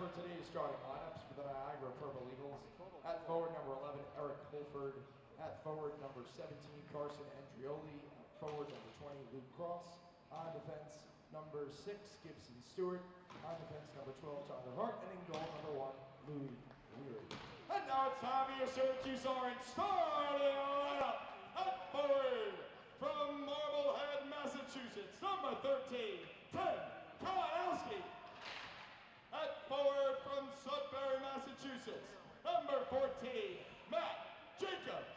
for today's starting lineups for the Niagara Purple Eagles. At forward, number 11, Eric Holford. At forward, number 17, Carson Andrioli. At forward, number 20, Luke Cross. On defense, number 6, Gibson Stewart. On defense, number 12, Tyler Hart. And in goal, number 1, Louis Weary. And now it's time for your Syracuse Orange starting lineup. At forward, from Marblehead, Massachusetts, number 13, Tim Kalinowski. At forward from Sudbury, Massachusetts, number 14, Matt Jacobs.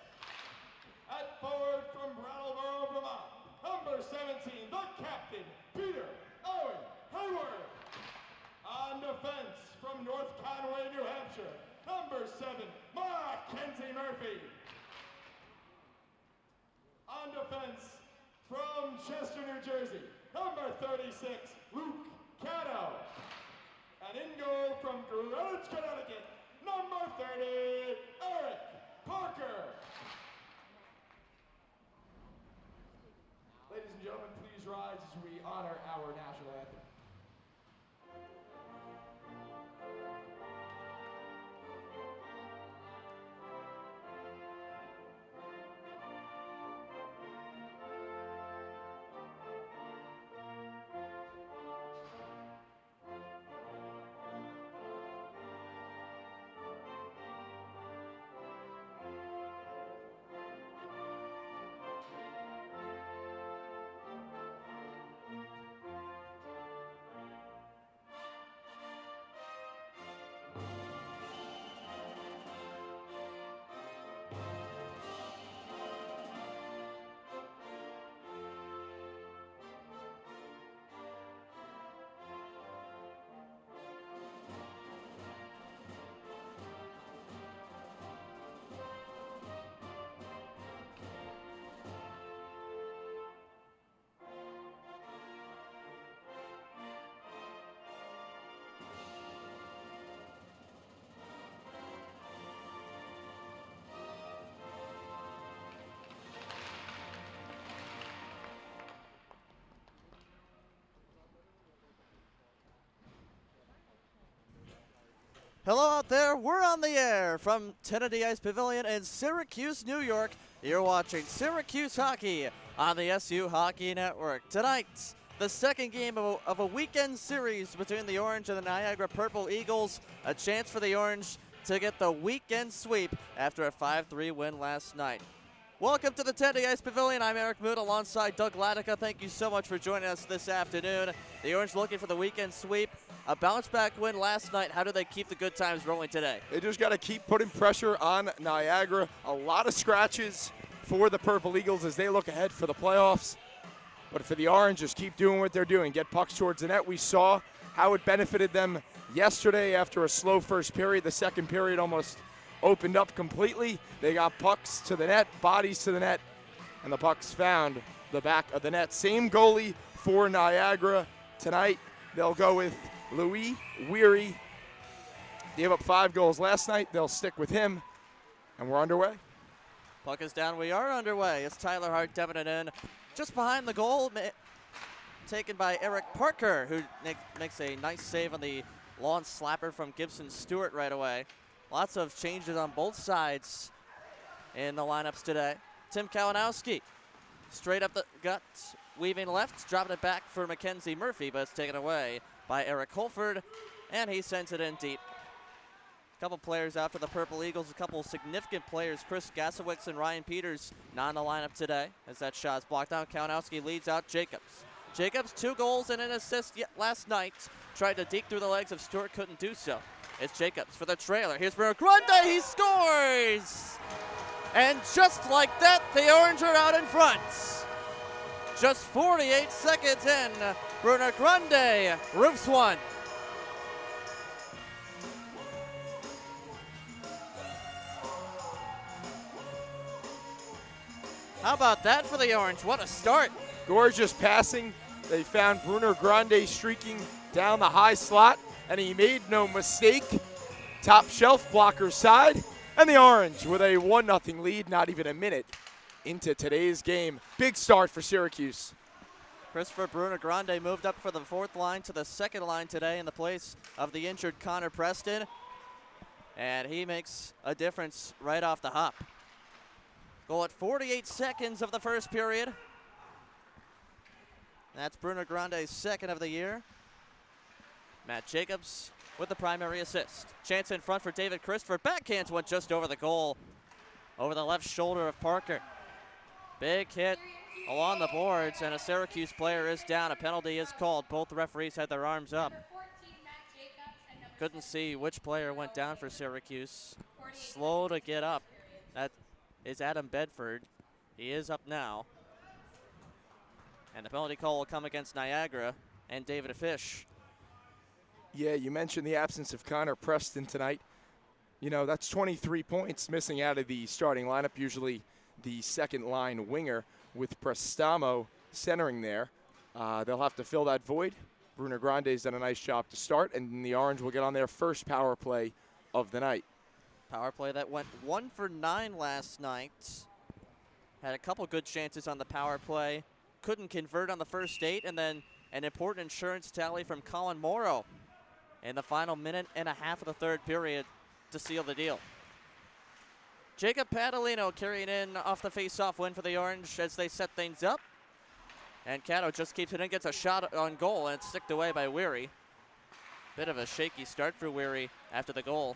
At forward from Brattleboro, Vermont, number 17, the captain, Peter Owen Hayward. On defense from North Conway, New Hampshire, number 7, Mackenzie Murphy. On defense from Chester, New Jersey, number 36, Luke Caddo. And in goal from Greenwich, Connecticut, number 30, Eric Parker. Ladies and gentlemen, please rise as we honor our national anthem. Hello out there, we're on the air from Kennedy Ice Pavilion in Syracuse, New York. You're watching Syracuse Hockey on the SU Hockey Network. Tonight, the second game of a weekend series between the Orange and the Niagara Purple Eagles. A chance for the Orange to get the weekend sweep after a 5-3 win last night. Welcome to the Kennedy Ice Pavilion. I'm Eric Moot alongside Doug Latica. Thank you so much for joining us this afternoon. The Orange looking for the weekend sweep. A bounce-back win last night. How do they keep the good times rolling today? They just got to keep putting pressure on Niagara. A lot of scratches for the Purple Eagles as they look ahead for the playoffs. But for the Orange, just keep doing what they're doing. Get pucks towards the net. We saw how it benefited them yesterday after a slow first period. The second period almost opened up completely. They got pucks to the net, bodies to the net, and the pucks found the back of the net. Same goalie for Niagara tonight. They'll go with Louis Weary. Gave up 5 goals last night. They'll stick with him, and we're underway. Puck is down. We are underway. It's Tyler Hart dumping it in. Just behind the goal, taken by Eric Parker, who makes a nice save on the lawn slapper from Gibson Stewart right away. Lots of changes on both sides in the lineups today. Tim Kalinowski, straight up the gut, weaving left, dropping it back for Mackenzie Murphy, but it's taken away by Eric Holford, and he sends it in deep. A couple players out for the Purple Eagles, a couple significant players, Chris Gasowicz and Ryan Peters, not in the lineup today, as that shot's blocked down. Kalinowski leads out Jacobs. Jacobs, 2 goals and an assist last night. Tried to deke through the legs of Stewart, couldn't do so. It's Jacobs for the trailer. Here's Bruno Grande, he scores! And just like that, the Orange are out in front. Just 48 seconds in, Bruno Grande roofs one. How about that for the Orange? What a start. Gorgeous passing. They found Bruno Grande streaking down the high slot, and he made no mistake. Top shelf blocker side, and the Orange with a 1-0 lead, not even a minute into today's game. Big start for Syracuse. Christopher Bruno Grande moved up for the fourth line to the second line today in the place of the injured Connor Preston. And he makes a difference right off the hop. Goal at 48 seconds of the first period. That's Bruno Grande's second of the year. Matt Jacobs with the primary assist. Chance in front for David Christopher. Backhands went just over the goal, over the left shoulder of Parker. Big hit along the boards, and a Syracuse player is down. A penalty is called. Both referees had their arms up. Couldn't see which player went down for Syracuse. Slow to get up. That is Adam Bedford. He is up now. And the penalty call will come against Niagara and David Fish. Yeah, you mentioned the absence of Connor Preston tonight. You know, that's 23 points missing out of the starting lineup, usually the second line winger with Prestamo centering there. They'll have to fill that void. Bruno Grande's done a nice job to start, and the Orange will get on their first power play of the night. Power play that went 1 for 9 last night. Had a couple good chances on the power play. Couldn't convert on the first 8, and then an important insurance tally from Colin Morrow in the final minute and a half of the third period to seal the deal. Jacob Padalino carrying in off the face-off win for the Orange as they set things up. And Cato just keeps it in, gets a shot on goal, and it's sticked away by Weary. Bit of a shaky start for Weary after the goal.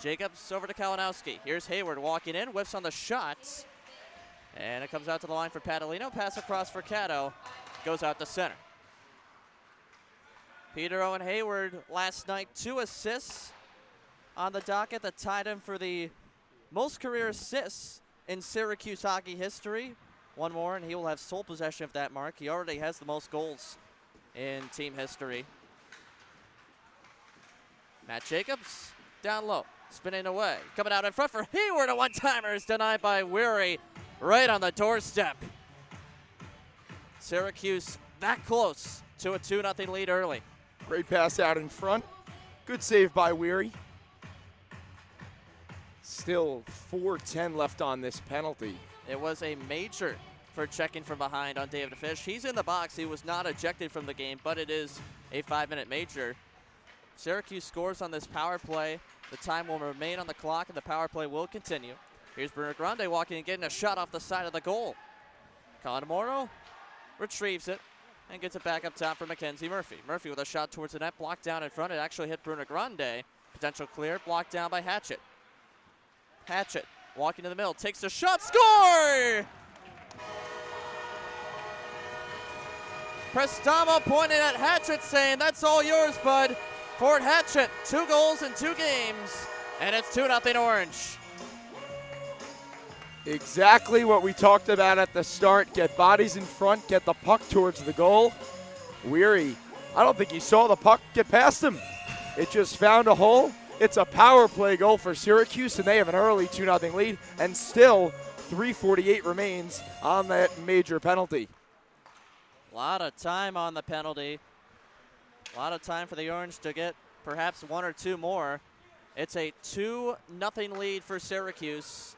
Jacobs over to Kalinowski. Here's Hayward walking in, whiffs on the shots. And it comes out to the line for Padalino. Pass across for Cato. Goes out to center. Peter Owen Hayward last night, 2 assists on the docket that tied him for the most career assists in Syracuse hockey history. One more and he will have sole possession of that mark. He already has the most goals in team history. Matt Jacobs down low, spinning away. Coming out in front for Hayward. A one-timer is denied by Weary right on the doorstep. Syracuse that close to a 2-0 lead early. Great pass out in front. Good save by Weary. Still 4:10 left on this penalty. It was a major for checking from behind on David Fish. He's in the box. He was not ejected from the game, but it is a 5-minute major. Syracuse scores on this power play. The time will remain on the clock, and the power play will continue. Here's Bruno Grande walking and getting a shot off the side of the goal. Colin Morrow retrieves it and gets it back up top for Mackenzie Murphy. Murphy with a shot towards the net, blocked down in front. It actually hit Bruno Grande. Potential clear, blocked down by Hatchett. Hatchett walking to the middle, takes the shot, score! Prestamo pointed at Hatchett saying, that's all yours, bud. Fort Hatchett, 2 goals in 2 games, and it's 2-0 Orange. Exactly what we talked about at the start. Get bodies in front, get the puck towards the goal. Weary, I don't think he saw the puck get past him. It just found a hole. It's a power play goal for Syracuse, and they have an early 2-0 lead, and still 3:48 remains on that major penalty. A lot of time on the penalty. A lot of time for the Orange to get perhaps 1 or 2 more. It's a 2-0 lead for Syracuse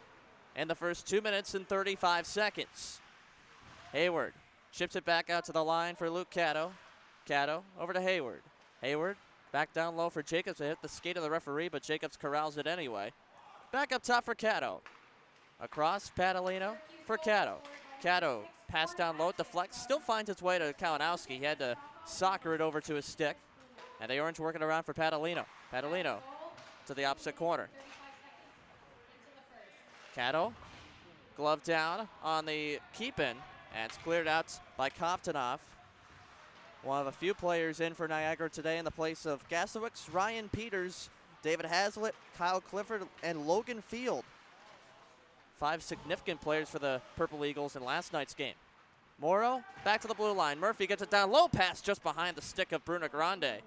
in the first 2 minutes and 35 seconds. Hayward chips it back out to the line for Luke Cato. Cato over to Hayward. Hayward back down low for Jacobs. They hit the skate of the referee, but Jacobs corrals it anyway. Back up top for Cato. Across Padalino for Cato. Cato pass down low, deflects, still finds its way to Kalinowski. He had to soccer it over to his stick. And the Orange working around for Padalino. Padalino to the opposite corner. Cato, glove down on the keep-in, and it's cleared out by Kovtunov. One of a few players in for Niagara today in the place of Gasowicz, Ryan Peters, David Hazlitt, Kyle Clifford, and Logan Field. 5 significant players for the Purple Eagles in last night's game. Morrow back to the blue line. Murphy gets it down low, pass just behind the stick of Bruno Grande.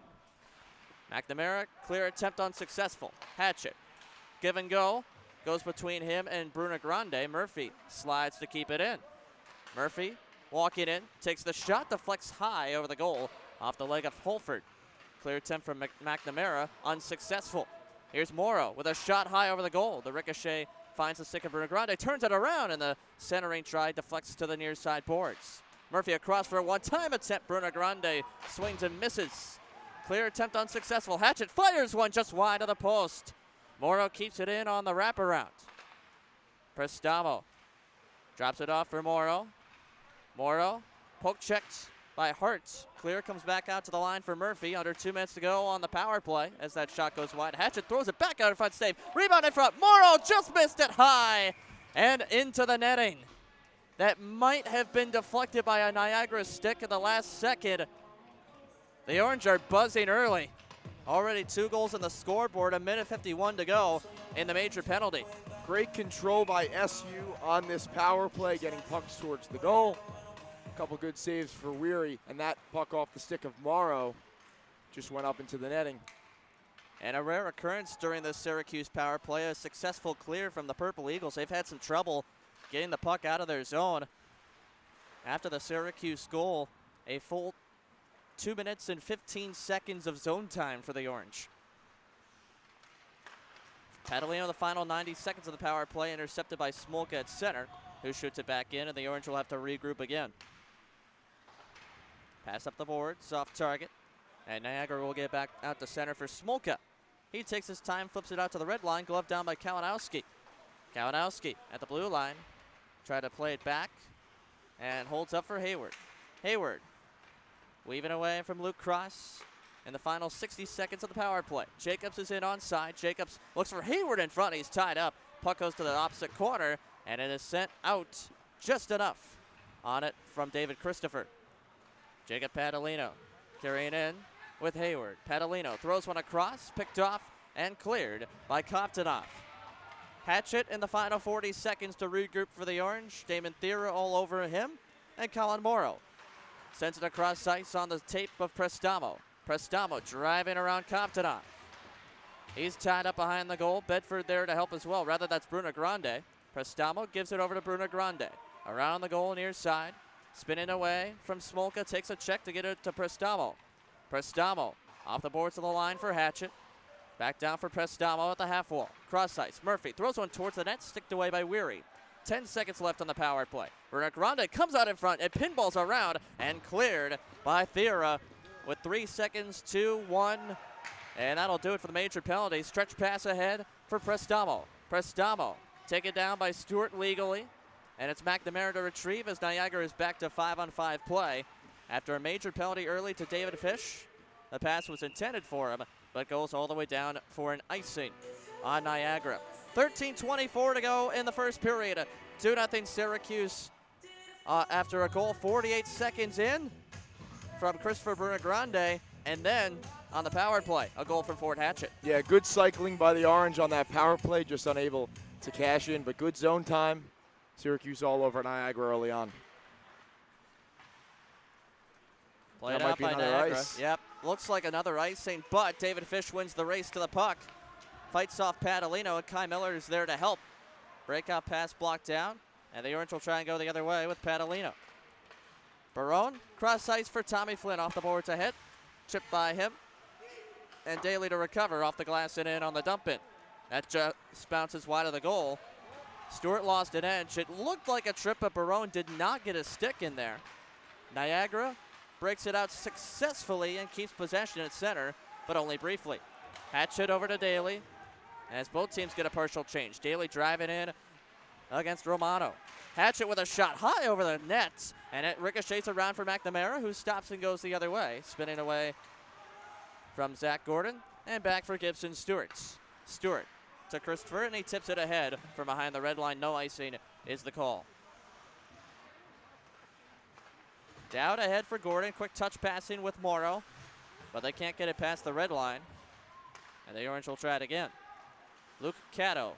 McNamara, clear attempt unsuccessful. Hatchett, give and go. Goes between him and Bruno Grande. Murphy slides to keep it in. Murphy walking in, takes the shot, deflects high over the goal off the leg of Holford. Clear attempt from McNamara, unsuccessful. Here's Morrow with a shot high over the goal. The ricochet finds the stick of Bruno Grande, turns it around, and the centering try deflects to the near side boards. Murphy across for a one-time attempt. Bruno Grande swings and misses. Clear attempt unsuccessful. Hatchet fires one just wide of the post. Morrow keeps it in on the wraparound. Prestamo drops it off for Morrow. Morrow, poke checked by Hart. Clear comes back out to the line for Murphy. Under 2 minutes to go on the power play as that shot goes wide. Hatchet throws it back out in front, save. Rebound in front. Morrow just missed it high and into the netting. That might have been deflected by a Niagara stick in the last second. The Orange are buzzing early. Already 2 goals on the scoreboard, a minute 51 to go in the major penalty. Great control by SU on this power play, getting pucks towards the goal. A couple good saves for Weary, and that puck off the stick of Morrow just went up into the netting. And a rare occurrence during the Syracuse power play, a successful clear from the Purple Eagles. They've had some trouble getting the puck out of their zone. After the Syracuse goal, a full 2 minutes and 15 seconds of zone time for the Orange. Padalino, the final 90 seconds of the power play, intercepted by Smolka at center, who shoots it back in, and the Orange will have to regroup again. Pass up the boards, off target, and Niagara will get back out to center for Smolka. He takes his time, flips it out to the red line, glove down by Kalinowski. Kalinowski at the blue line, try to play it back, and holds up for Hayward. Hayward weaving away from Luke Cross in the final 60 seconds of the power play. Jacobs is in onside. Jacobs looks for Hayward in front. He's tied up. Puck goes to the opposite corner, and it is sent out just enough on it from David Christopher. Jacob Padalino carrying in with Hayward. Padalino throws one across, picked off, and cleared by Koptonov. Hatchet in the final 40 seconds to regroup for the Orange. Damon Thera all over him, and Colin Morrow sends it across ice on the tape of Prestamo. Prestamo driving around Koptonov. He's tied up behind the goal. Bedford there to help as well. Rather, that's Bruno Grande. Prestamo gives it over to Bruno Grande. Around the goal near side. Spinning away from Smolka. Takes a check to get it to Prestamo. Prestamo off the boards of the line for Hatchet. Back down for Prestamo at the half wall. Cross ice. Murphy throws one towards the net. Sticked away by Weary. 10 seconds left on the power play. Bruno Grande comes out in front and pinballs around and cleared by Thera with 3 seconds to 1. And that'll do it for the major penalty. Stretch pass ahead for Prestamo. Prestamo taken down by Stewart legally. And it's McNamara to retrieve as Niagara is back to 5-on-5 play. After a major penalty early to David Fish, the pass was intended for him, but goes all the way down for an icing on Niagara. 13:24 to go in the first period. 2-0 Syracuse after a goal 48 seconds in from Christopher Bruno Grande, and then on the power play, a goal from Fort Hatchet. Yeah, good cycling by the Orange on that power play, just unable to cash in, but good zone time. Syracuse all over Niagara early on. Played That out might be by another Niagara. ice. Yep, looks like another icing, but David Fish wins the race to the puck. Fights off Padalino, and Kai Miller is there to help. Breakout pass blocked down, and the Orange will try and go the other way with Padalino. Barone, cross ice for Tommy Flynn off the boards ahead. Chipped by him. And Daly to recover off the glass and in on the dump in. That just bounces wide of the goal. Stewart lost an edge. It looked like a trip, but Barone did not get a stick in there. Niagara breaks it out successfully and keeps possession at center, but only briefly. Hatchet over to Daly as both teams get a partial change. Daly driving in against Romano. Hatchet with a shot high over the net, and it ricochets around for McNamara, who stops and goes the other way, spinning away from Zach Gordon, and back for Gibson Stewart. Stewart to Christopher, and he tips it ahead from behind the red line. No icing is the call. Down ahead for Gordon. Quick touch passing with Morrow, but they can't get it past the red line, and the Orange will try it again. Luke Cato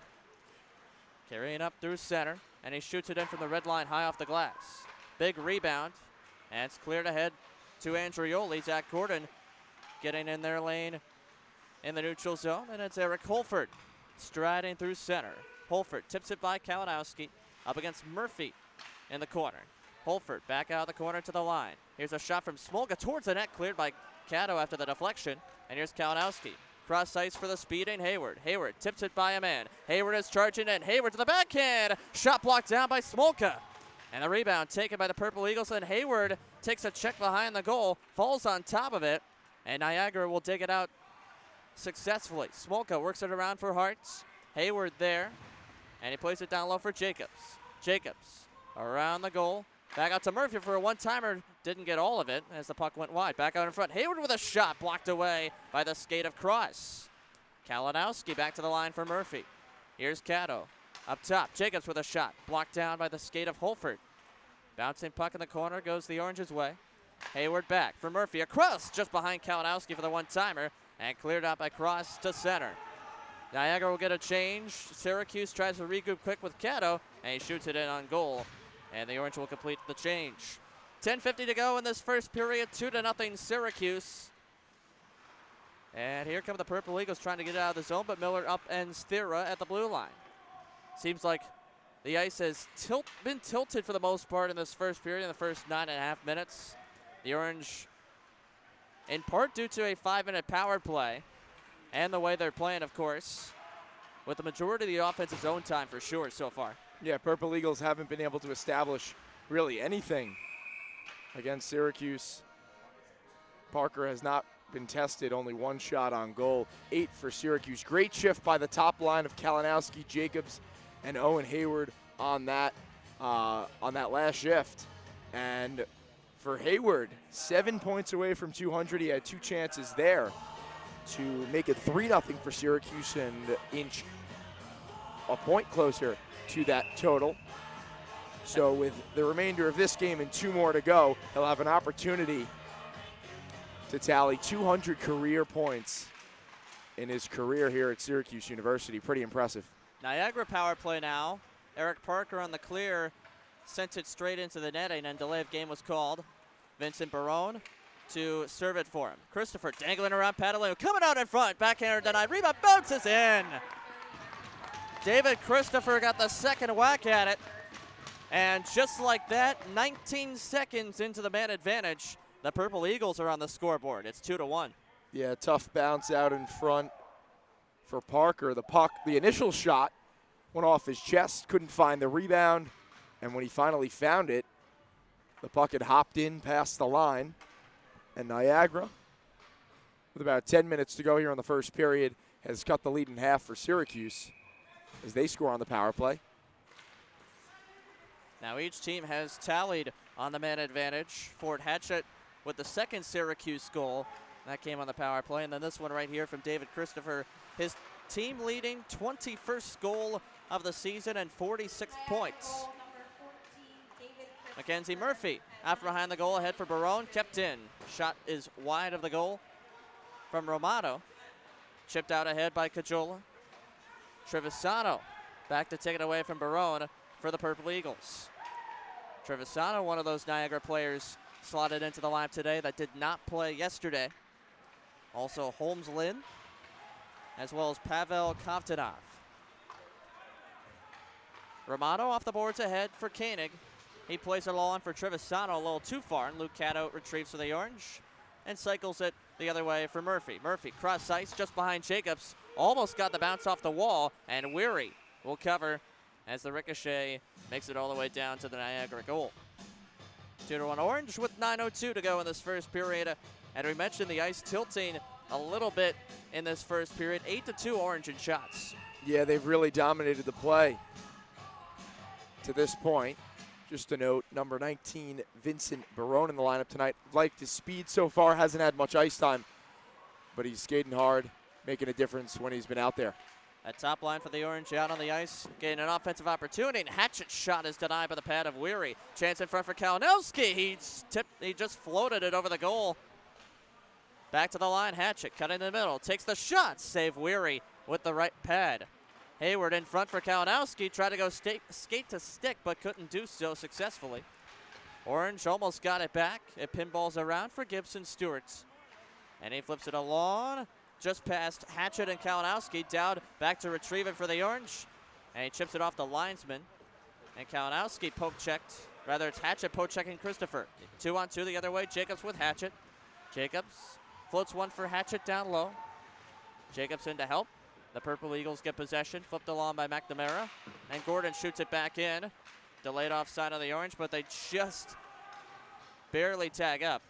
carrying up through center, and he shoots it in from the red line high off the glass. Big rebound, and it's cleared ahead to Andrioli. Zach Gordon getting in their lane in the neutral zone, and it's Eric Holford striding through center. Holford tips it by Kalinowski up against Murphy in the corner. Holford back out of the corner to the line. Here's a shot from Smolka towards the net, cleared by Cato after the deflection, and here's Kalinowski. Cross ice for the speeding Hayward. Hayward tips it by a man. Hayward is charging in. Hayward to the backhand. Shot blocked down by Smolka. And the rebound taken by the Purple Eagles, and Hayward takes a check behind the goal, falls on top of it, and Niagara will dig it out successfully. Smolka works it around for Hartz. Hayward there, and he plays it down low for Jacobs. Jacobs around the goal. Back out to Murphy for a one-timer. Didn't get all of it as the puck went wide. Back out in front. Hayward with a shot blocked away by the skate of Cross. Kalinowski back to the line for Murphy. Here's Cato. Up top, Jacobs with a shot. Blocked down by the skate of Holford. Bouncing puck in the corner goes the Orange's way. Hayward back for Murphy. Across just behind Kalinowski for the one-timer. And cleared out by Cross to center. Niagara will get a change. Syracuse tries to regroup quick with Cato. And he shoots it in on goal. And the Orange will complete the change. 10:50 to go in this first period. 2-0 Syracuse. And here come the Purple Eagles trying to get out of the zone, but Miller upends Thera at the blue line. Seems like the ice has been tilted for the most part in this first period, in the first 9.5 minutes. The Orange, in part due to a 5-minute power play, and the way they're playing, of course, with the majority of the offensive zone time for sure so far. Yeah, Purple Eagles haven't been able to establish really anything against Syracuse. Parker has not been tested, only one shot on goal, 8 for Syracuse. Great shift by the top line of Kalinowski, Jacobs, and Owen Hayward on that last shift. And for Hayward, 7 points away from 200. He had 2 chances there to make it 3-0 for Syracuse and inch a point closer to that total. So with the remainder of this game and 2 more to go, he'll have an opportunity to tally 200 career points in his career here at Syracuse University. Pretty impressive. Niagara power play now. Eric Parker on the clear sent it straight into the netting, and delay of game was called. Vincent Barone to serve it for him. Christopher dangling around Padalino, coming out in front, backhander denied, rebound bounces in. David Christopher got the second whack at it, and just like that, 19 seconds into the man advantage, the Purple Eagles are on the scoreboard. It's 2-1. Yeah, tough bounce out in front for Parker. The puck, the initial shot went off his chest, couldn't find the rebound, and when he finally found it, the puck had hopped in past the line. And Niagara, with about 10 minutes to go here in the first period, has cut the lead in half for Syracuse as they score on the power play. Now each team has tallied on the man advantage. Ford Hatchett with the second Syracuse goal. That came on the power play. And then this one right here from David Christopher. His team leading 21st goal of the season and 46 points. Mackenzie Murphy out behind the goal, ahead for Barone, kept in. Shot is wide of the goal from Romano. Chipped out ahead by Cajola. Trevisano back to take it away from Barone for the Purple Eagles. Trevisano, one of those Niagara players slotted into the lineup today that did not play yesterday. Also Holmes Lynn, as well as Pavel Kovtunov. Romano off the boards ahead for Koenig. He plays it along for Trevisano a little too far, and Luke Cato retrieves for the Orange and cycles it the other way for Murphy. Murphy cross ice just behind Jacobs. Almost got the bounce off the wall, and Weary will cover as the ricochet makes it all the way down to the Niagara goal. 2-1 Orange with 9:02 to go in this first period. And we mentioned the ice tilting a little bit in this first period. 8-2 Orange in shots. Yeah, they've really dominated the play to this point. Just a note, number 19, Vincent Barone in the lineup tonight. Liked his speed so far, hasn't had much ice time, but he's skating hard, making a difference when he's been out there. A top line for the Orange out on the ice, getting an offensive opportunity, and Hatchett's shot is denied by the pad of Weary. Chance in front for Kalinowski. He just floated it over the goal. Back to the line, Hatchett cut in the middle, takes the shot, save Weary with the right pad. Hayward in front for Kalinowski, tried to go skate to stick, but couldn't do so successfully. Orange almost got it back. It pinballs around for Gibson Stewart. And he flips it along, just past Hatchett and Kalinowski. Dowd back to retrieve it for the Orange. And he chips it off the linesman. And Kalinowski it's Hatchett poke checking Christopher. 2-on-2 the other way, Jacobs with Hatchett. Jacobs floats one for Hatchett down low. Jacobs in to help. The Purple Eagles get possession, flipped along by McNamara, and Gordon shoots it back in. Delayed offside on the orange, but they just barely tag up.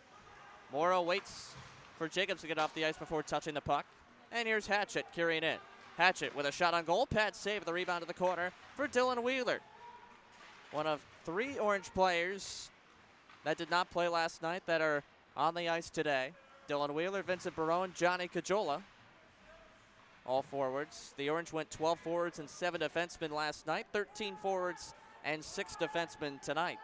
Morrow waits for Jacobs to get off the ice before touching the puck. And here's Hatchett carrying in. Hatchett with a shot on goal. Pad save the rebound to the corner for Dylan Wheeler. One of 3 orange players that did not play last night that are on the ice today. Dylan Wheeler, Vincent Barone, Johnny Cajola. All forwards. The orange went 12 forwards and 7 defensemen last night. 13 forwards and 6 defensemen tonight.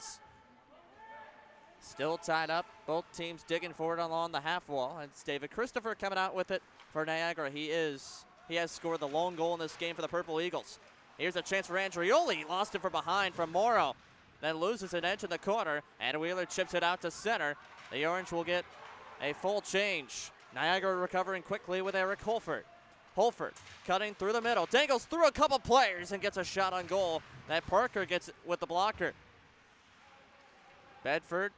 Still tied up. Both teams digging forward along the half wall. And it's David Christopher coming out with it for Niagara. He has scored the lone goal in this game for the Purple Eagles. Here's a chance for Andrioli. He lost it from behind from Morrow. Then loses an edge in the corner. And Wheeler chips it out to center. The orange will get a full change. Niagara recovering quickly with Eric Holford. Holford cutting through the middle. Dangles through a couple players and gets a shot on goal. That Parker gets with the blocker. Bedford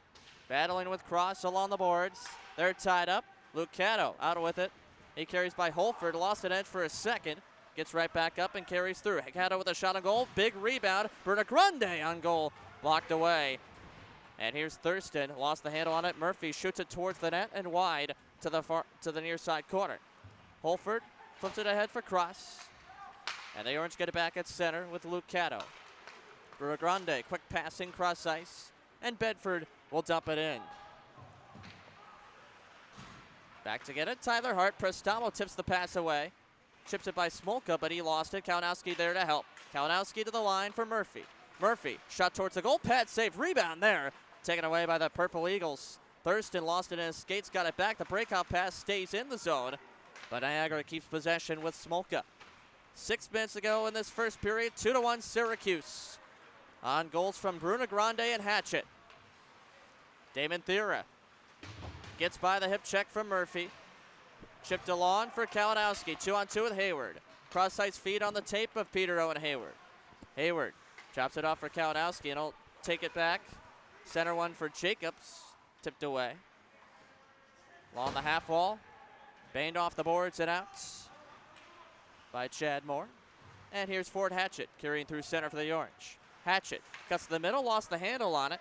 battling with Cross along the boards. They're tied up. Lucado out with it. He carries by Holford. Lost an edge for a second. Gets right back up and carries through. Lucado with a shot on goal. Big rebound. Bruno Grande on goal. Blocked away. And here's Thurston. Lost the handle on it. Murphy shoots it towards the net and wide to the near side corner. Holford flips it ahead for Cross. And the Orange get it back at center with Lucado. Bruno Grande, quick passing cross ice. And Bedford will dump it in. Back to get it. Tyler Hart. Prestamo tips the pass away. Chips it by Smolka, but he lost it. Kalinowski there to help. Kalinowski to the line for Murphy. Murphy, shot towards the goal. Pad save. Rebound there. Taken away by the Purple Eagles. Thurston lost it in his skates. Got it back. The breakout pass stays in the zone. But Niagara keeps possession with Smolka. 6 minutes ago in this first period. 2-1 Syracuse. On goals from Bruno Grande and Hatchett. Damon Thera gets by the hip check from Murphy. Chipped along for Kalinowski. 2-on-2 with Hayward. Cross-ice feed on the tape of Peter Owen Hayward. Hayward chops it off for Kalinowski and he'll take it back. Center one for Jacobs. Tipped away. Along the half wall. Baned off the boards and out by Chad Moore. And here's Ford Hatchett carrying through center for the Orange. Hatchett cuts to the middle, lost the handle on it.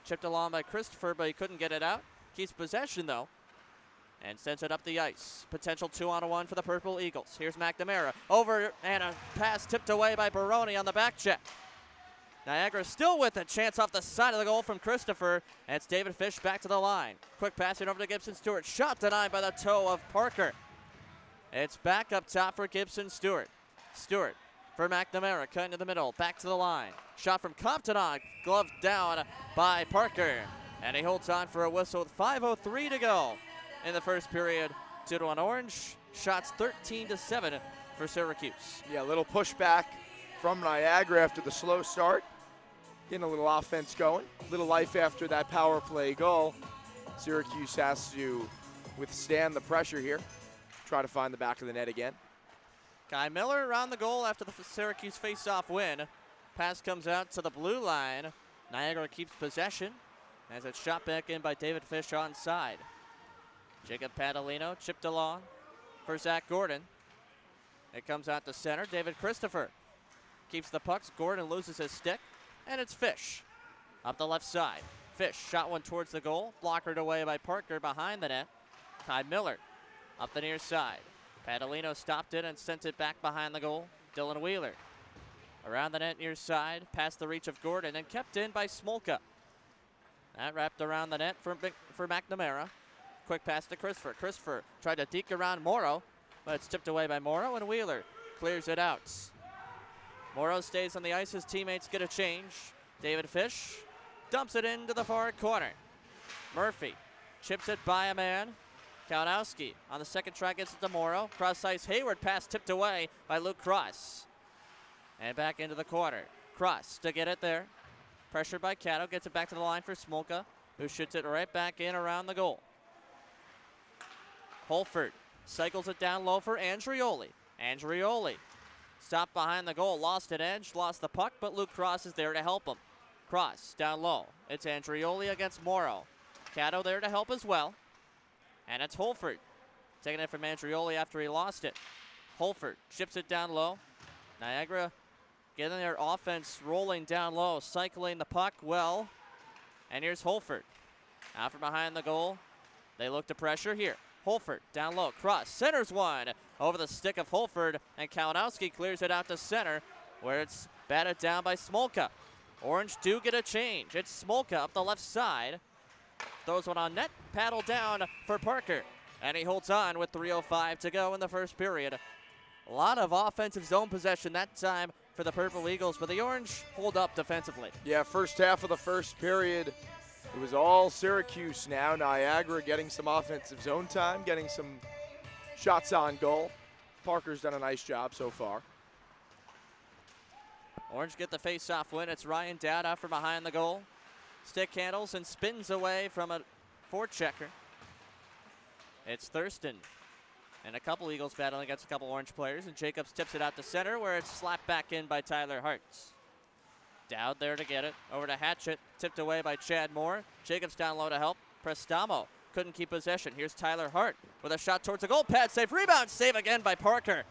Chipped along by Christopher, but he couldn't get it out. Keeps possession, though, and sends it up the ice. Potential 2-on-1 for the Purple Eagles. Here's McNamara. Over, and a pass tipped away by Baroni on the back check. Niagara still with a chance off the side of the goal from Christopher. And it's David Fish back to the line. Quick passing over to Gibson Stewart. Shot denied by the toe of Parker. It's back up top for Gibson Stewart. Stewart for McNamara, cutting to the middle, back to the line. Shot from Compton, gloved down by Parker. And he holds on for a whistle with 5:03 to go in the first period. 2-1 Orange. Shots 13-7 for Syracuse. Yeah, a little pushback from Niagara after the slow start. Getting a little offense going. A little life after that power play goal. Syracuse has to withstand the pressure here. Try to find the back of the net again. Kai Miller around the goal after the Syracuse face-off win. Pass comes out to the blue line. Niagara keeps possession as it's shot back in by David Fish onside. Jacob Padalino chipped along for Zach Gordon. It comes out to center. David Christopher keeps the pucks. Gordon loses his stick, and it's Fish up the left side. Fish shot one towards the goal, blockered away by Parker behind the net. Kai Miller up the near side. Padalino stopped it and sent it back behind the goal. Dylan Wheeler around the net near side, past the reach of Gordon, and kept in by Smolka. That wrapped around the net for McNamara. Quick pass to Christopher. Christopher tried to deke around Morrow, but it's tipped away by Morrow, and Wheeler clears it out. Morrow stays on the ice. His teammates get a change. David Fish dumps it into the far corner. Murphy chips it by a man. Kalinowski on the second try gets it to Morrow. Cross ice Hayward pass tipped away by Luke Cross. And back into the corner. Cross to get it there. Pressured by Cato. Gets it back to the line for Smolka, who shoots it right back in around the goal. Holford cycles it down low for Andrioli. Andrioli stopped behind the goal. Lost an edge. Lost the puck, but Luke Cross is there to help him. Cross down low. It's Andrioli against Morrow. Cato there to help as well. And it's Holford taking it from Andrioli after he lost it. Holford chips it down low. Niagara getting their offense rolling down low, cycling the puck well. And here's Holford. Out from behind the goal. They look to pressure here. Holford down low, cross, centers one over the stick of Holford, and Kalinowski clears it out to center, where it's batted down by Smolka. Orange do get a change. It's Smolka up the left side. Throws one on net, paddle down for Parker. And he holds on with 3:05 to go in the first period. A lot of offensive zone possession that time for the Purple Eagles, but the Orange hold up defensively. Yeah, first half of the first period, it was all Syracuse. Now Niagara getting some offensive zone time, getting some shots on goal. Parker's done a nice job so far. Orange get the face-off win. It's Ryan Dowd out from behind the goal. Stick handles and spins away from a forechecker. It's Thurston and a couple Eagles battling against a couple Orange players, and Jacobs tips it out to center, where it's slapped back in by Tyler Hartz. Dowd there to get it. Over to Hatchett, tipped away by Chad Moore. Jacobs down low to help. Prestamo couldn't keep possession. Here's Tyler Hart with a shot towards the goal. Pad save, rebound save again by Parker.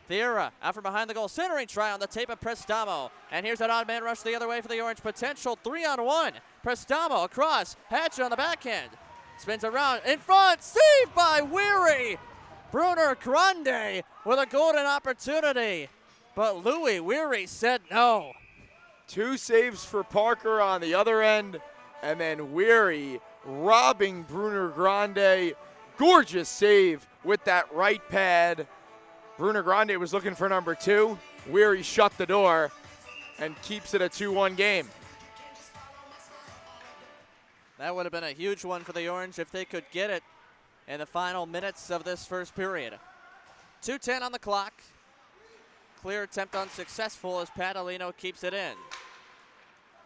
Thierra out from behind the goal, centering try on the tape of Prestamo. And here's an odd man rush the other way for the Orange. Potential 3-on-1. Prestamo across, Hatchett on the backhand. Spins around, in front, saved by Weary. Bruner Grande with a golden opportunity. But Louis Weary said no. 2 saves for Parker on the other end, and then Weary robbing Bruner Grande. Gorgeous save with that right pad. Bruner Grande was looking for number 2. Weary shut the door and keeps it a 2-1 game. That would have been a huge one for the Orange if they could get it in the final minutes of this first period. 2:10 on the clock. Clear attempt unsuccessful as Padalino keeps it in.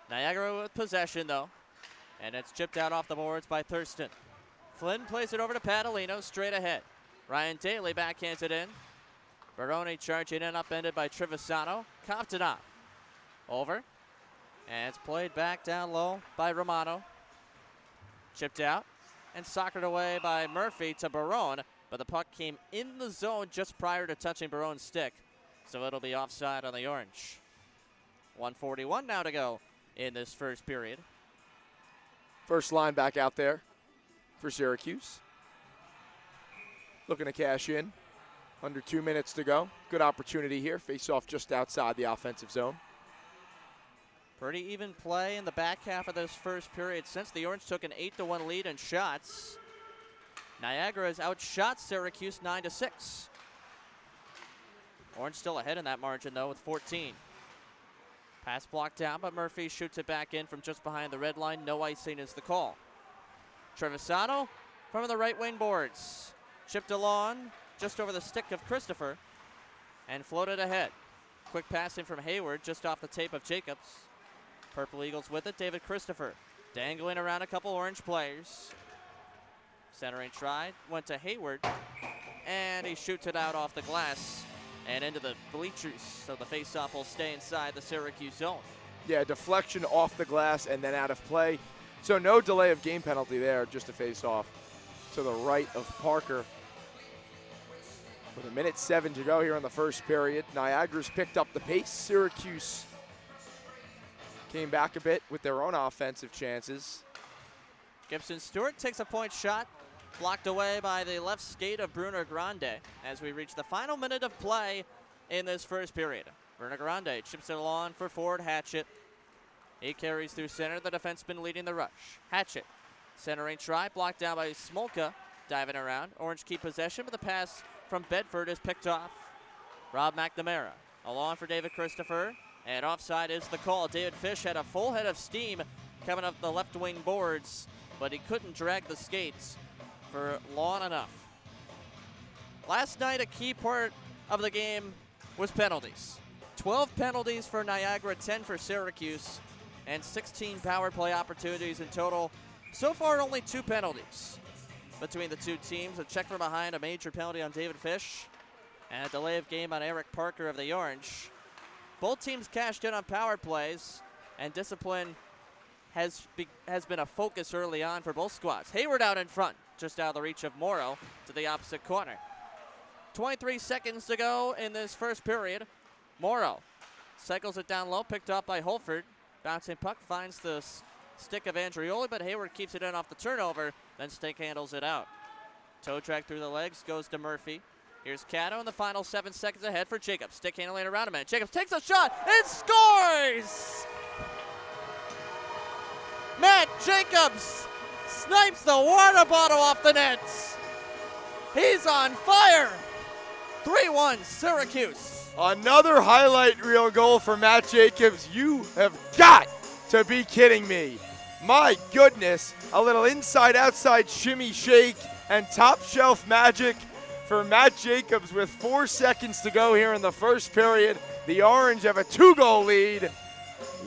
Niagara with possession though, and it's chipped out off the boards by Thurston. Flynn plays it over to Padalino, straight ahead. Ryan Daly backhands it in. Baroni charging in, upended by Trevisano. Compton off. Over. And it's played back down low by Romano. Chipped out and soccered away by Murphy to Barone, but the puck came in the zone just prior to touching Barone's stick, so it'll be offside on the Orange. 1:41 now to go in this first period. First line back out there for Syracuse. Looking to cash in. Under 2 minutes to go. Good opportunity here. Face off just outside the offensive zone. Pretty even play in the back half of this first period since the Orange took an 8-1 lead in shots. Niagara has outshot Syracuse 9-6. Orange still ahead in that margin though with 14. Pass blocked down, but Murphy shoots it back in from just behind the red line. No icing is the call. Trevisano from the right wing boards. Chipped along just over the stick of Christopher and floated ahead. Quick passing from Hayward just off the tape of Jacobs. Purple Eagles with it. David Christopher dangling around a couple Orange players. Centering try, went to Hayward, and he shoots it out off the glass and into the bleachers, so the faceoff will stay inside the Syracuse zone. Yeah, deflection off the glass and then out of play. So no delay of game penalty there, just a face off to the right of Parker. With 1:07 to go here in the first period, Niagara's picked up the pace. Syracuse came back a bit with their own offensive chances. Gibson Stewart takes a point shot, blocked away by the left skate of Bruner Grande as we reach the final minute of play in this first period. Bruner Grande chips it along for forward Hatchett. He carries through center, the defenseman leading the rush. Hatchett, centering try, blocked down by Smolka, diving around. Orange keep possession, but the pass from Bedford is picked off. Rob McNamara along for David Christopher, and offside is the call. David Fish had a full head of steam coming up the left wing boards, but he couldn't drag the skates for long enough. Last night, a key part of the game was penalties. 12 penalties for Niagara, 10 for Syracuse, and 16 power play opportunities in total. So far, only 2 penalties between the two teams. A check from behind, a major penalty on David Fish, and a delay of game on Eric Parker of the Orange. Both teams cashed in on power plays, and discipline has been a focus early on for both squads. Hayward out in front, just out of the reach of Morrow to the opposite corner. 23 seconds to go in this first period. Morrow cycles it down low, picked up by Holford. Bouncing puck finds the stick of Andrioli, but Hayward keeps it in off the turnover, then stick handles it out. Toe drag through the legs, goes to Murphy. Here's Cato in the final 7 seconds ahead for Jacobs. Stick handling around a man. Jacobs takes a shot and scores! Matt Jacobs snipes the water bottle off the net. He's on fire. 3-1 Syracuse. Another highlight reel goal for Matt Jacobs. You have got to be kidding me. My goodness, a little inside-outside shimmy shake and top shelf magic for Matt Jacobs with 4 seconds to go here in the first period. The Orange have a 2-goal lead.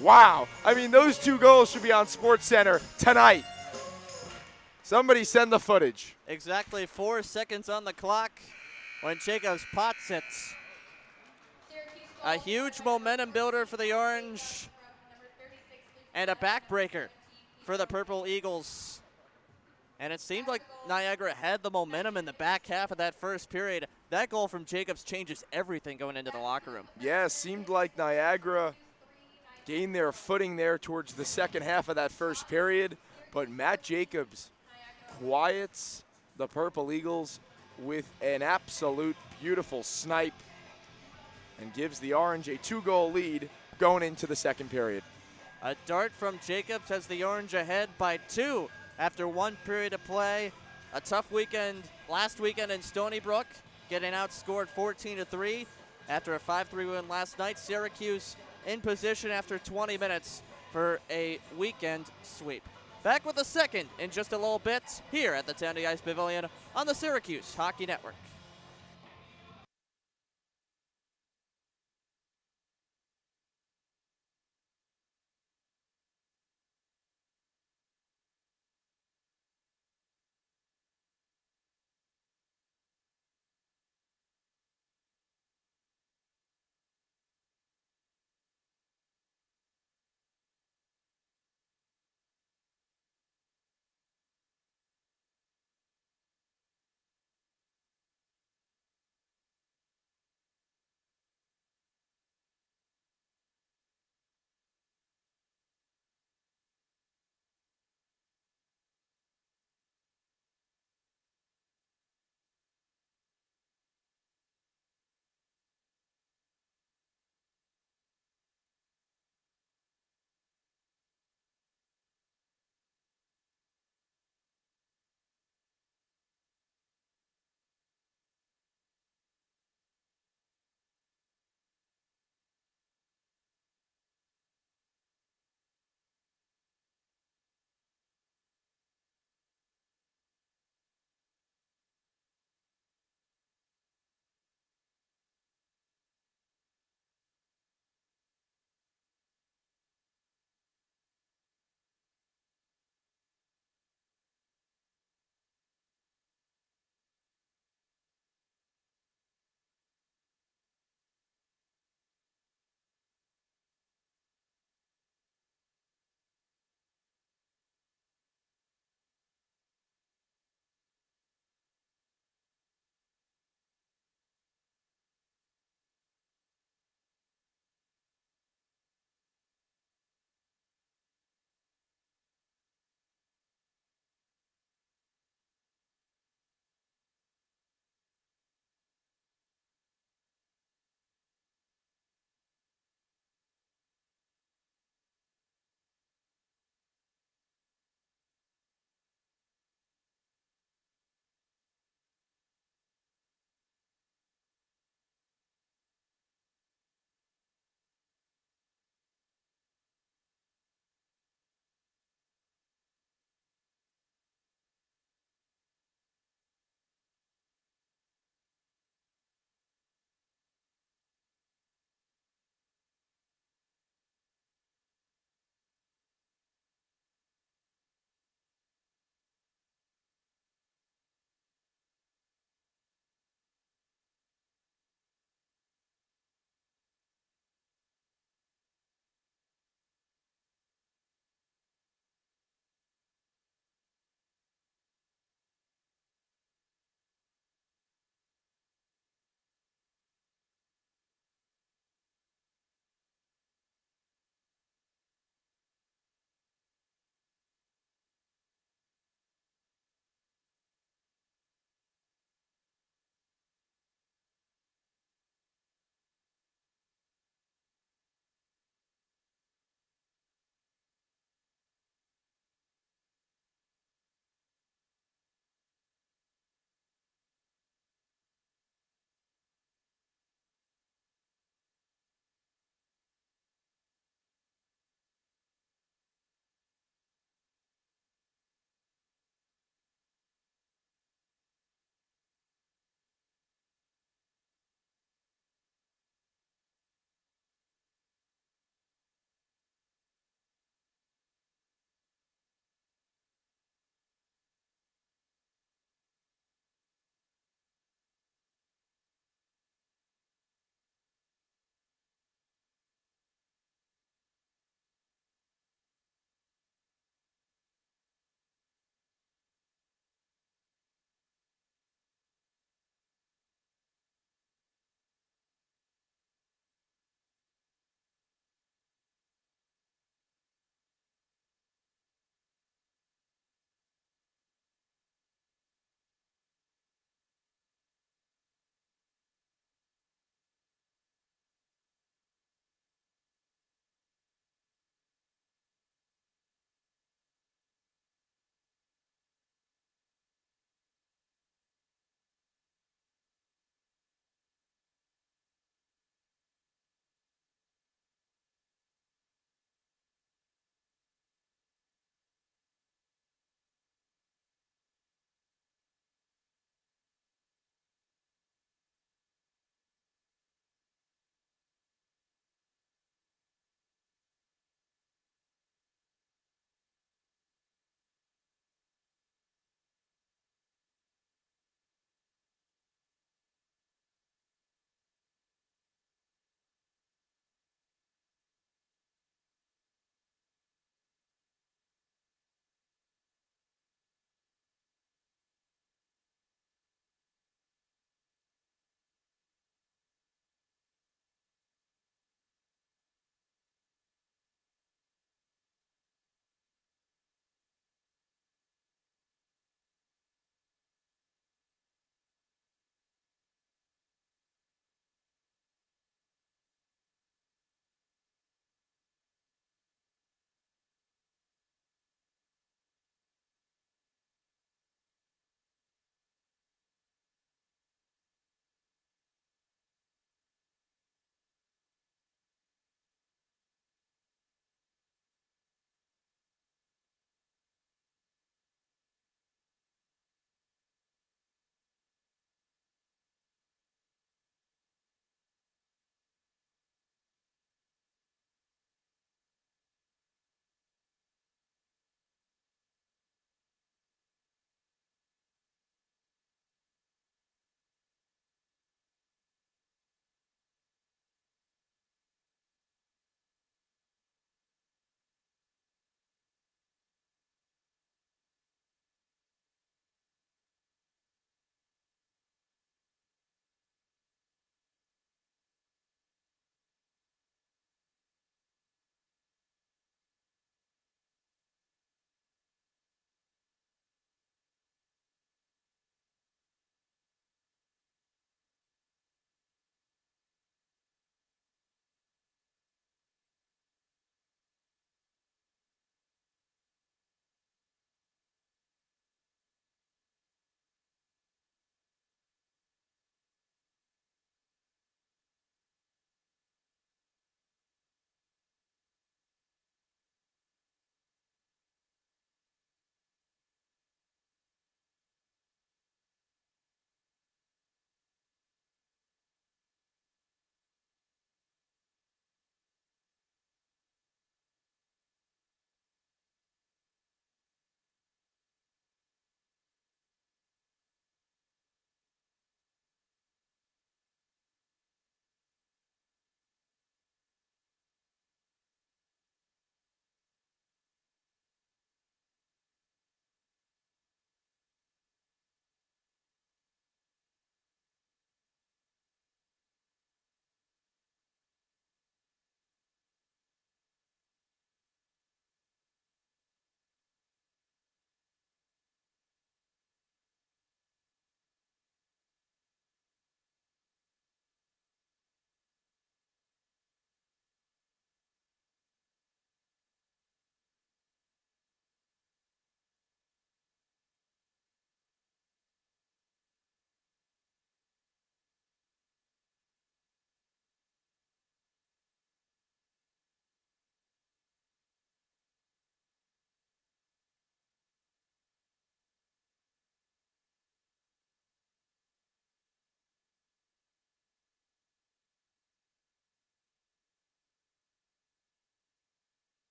Wow. I mean, those 2 goals should be on SportsCenter tonight. Somebody send the footage. Exactly 4 seconds on the clock when Jacobs pots it. A huge momentum builder for the Orange and a backbreaker for the Purple Eagles. And it seemed like Niagara had the momentum in the back half of that first period. That goal from Jacobs changes everything going into the locker room. Yeah, seemed like Niagara gained their footing there towards the second half of that first period. But Matt Jacobs quiets the Purple Eagles with an absolute beautiful snipe and gives the Orange a 2-goal lead going into the second period. A dart from Jacobs has the Orange ahead by 2 after 1 period of play. A tough weekend last weekend in Stony Brook, getting outscored 14-3 after a 5-3 win last night. Syracuse in position after 20 minutes for a weekend sweep. Back with the second in just a little bit here at the Tandy Ice Pavilion on the Syracuse Hockey Network.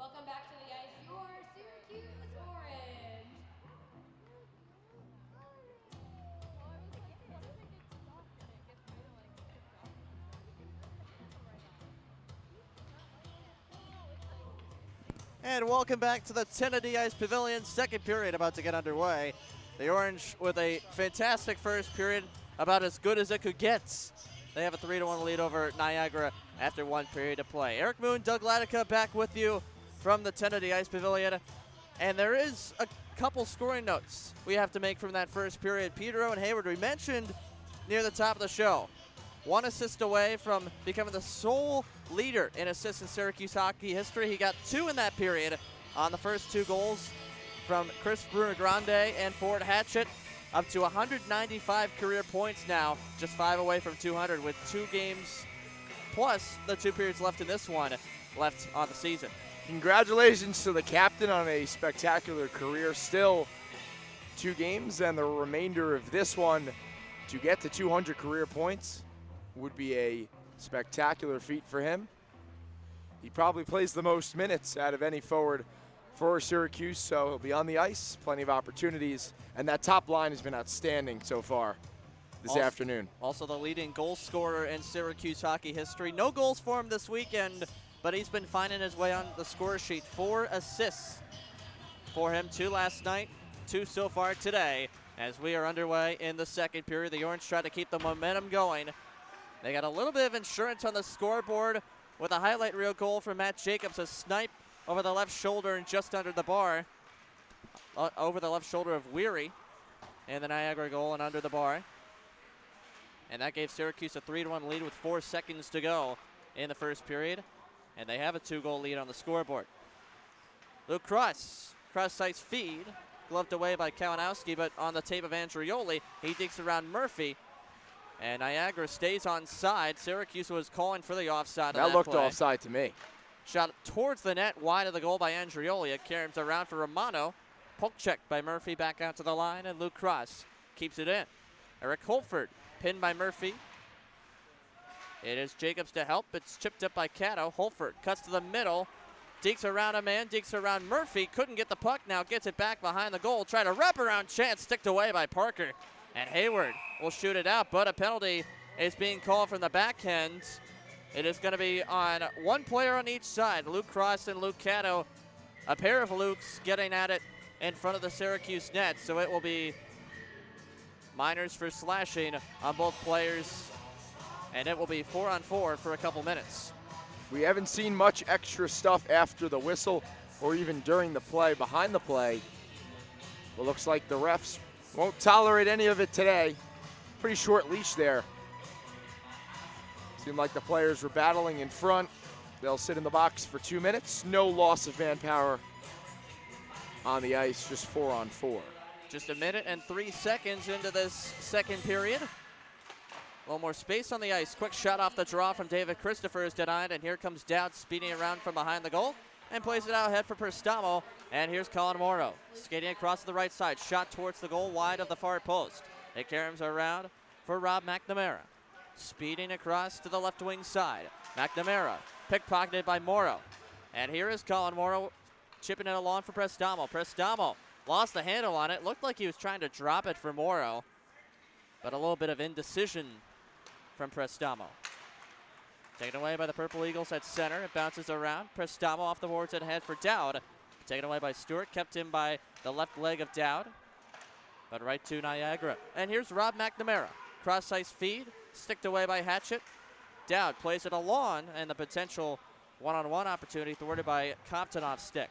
Welcome back to the ice, your Syracuse Orange. And welcome back to the Tennessee Ice Pavilion. Second period about to get underway. The Orange with a fantastic first period, about as good as it could get. They have a 3-1 lead over Niagara after one period of play. Eric Moon, Doug Latica back with you from the Tennessee Ice Pavilion. And there is a couple scoring notes we have to make from that first period. Pedro and Hayward, we mentioned near the top of the show. One assist away from becoming the sole leader in assists in Syracuse hockey history. He got 2 in that period on the first 2 goals from Chris Bruner-Grande and Ford Hatchett, up to 195 career points now, just 5 away from 200 with 2 games plus the 2 periods left in this one left on the season. Congratulations to the captain on a spectacular career. Still 2 games and the remainder of this one to get to 200 career points would be a spectacular feat for him. He probably plays the most minutes out of any forward for Syracuse, so he'll be on the ice, plenty of opportunities, and that top line has been outstanding so far this afternoon. Also the leading goal scorer in Syracuse hockey history. No goals for him this weekend, but he's been finding his way on the score sheet. 4 assists for him, 2 last night, 2 so far today. As we are underway in the second period, the Orange try to keep the momentum going. They got a little bit of insurance on the scoreboard with a highlight reel goal from Matt Jacobs, a snipe over the left shoulder and just under the bar, over the left shoulder of Weary, and the Niagara goal and under the bar. And that gave Syracuse a 3-1 lead with 4 seconds to go in the first period, and they have a 2-goal lead on the scoreboard. Luke Cross ice feed, gloved away by Kalinowski, but on the tape of Andrioli, he digs around Murphy. And Niagara stays on side. Syracuse was calling for the offside. That looked play. offside to me. Shot towards the net, wide of the goal by Andrioli. It carries around for Romano. Poke check by Murphy back out to the line, and Luke Cross keeps it in. Eric Holford pinned by Murphy. It is Jacobs to help. It's chipped up by Cato. Holford cuts to the middle. Dekes around a man, dekes around Murphy. Couldn't get the puck, now gets it back behind the goal. Try to wrap around chance, sticked away by Parker. And Hayward will shoot it out, but a penalty is being called from the backhand. It is going to be on one player on each side, Luke Cross and Luke Cato. A pair of Lukes getting at it in front of the Syracuse net, so it will be minors for slashing on both players, and it will be 4-on-4 for a couple minutes. We haven't seen much extra stuff after the whistle or even during the play, behind the play. It looks like the refs won't tolerate any of it today. Pretty short leash there. Seemed like the players were battling in front. They'll sit in the box for 2 minutes. No loss of manpower on the ice, just 4-on-4. Just a minute and 3 seconds into this second period. A little more space on the ice. Quick shot off the draw from David Christopher is denied, and here comes Dowd speeding around from behind the goal and plays it out ahead for Prestamo. And here's Colin Morrow skating across to the right side. Shot towards the goal, wide of the far post. It carries around for Rob McNamara. Speeding across to the left wing side. McNamara pickpocketed by Morrow. And here is Colin Morrow chipping it along for Prestamo. Prestamo lost the handle on it. Looked like he was trying to drop it for Morrow, but a little bit of indecision from Prestamo. Taken away by the Purple Eagles at center. It bounces around. Prestamo off the boards and ahead for Dowd. Taken away by Stewart. Kept in by the left leg of Dowd. But right to Niagara. And here's Rob McNamara. Cross-ice feed. Sticked away by Hatchett. Dowd plays it along, and the potential one-on-one opportunity thwarted by Compton off stick.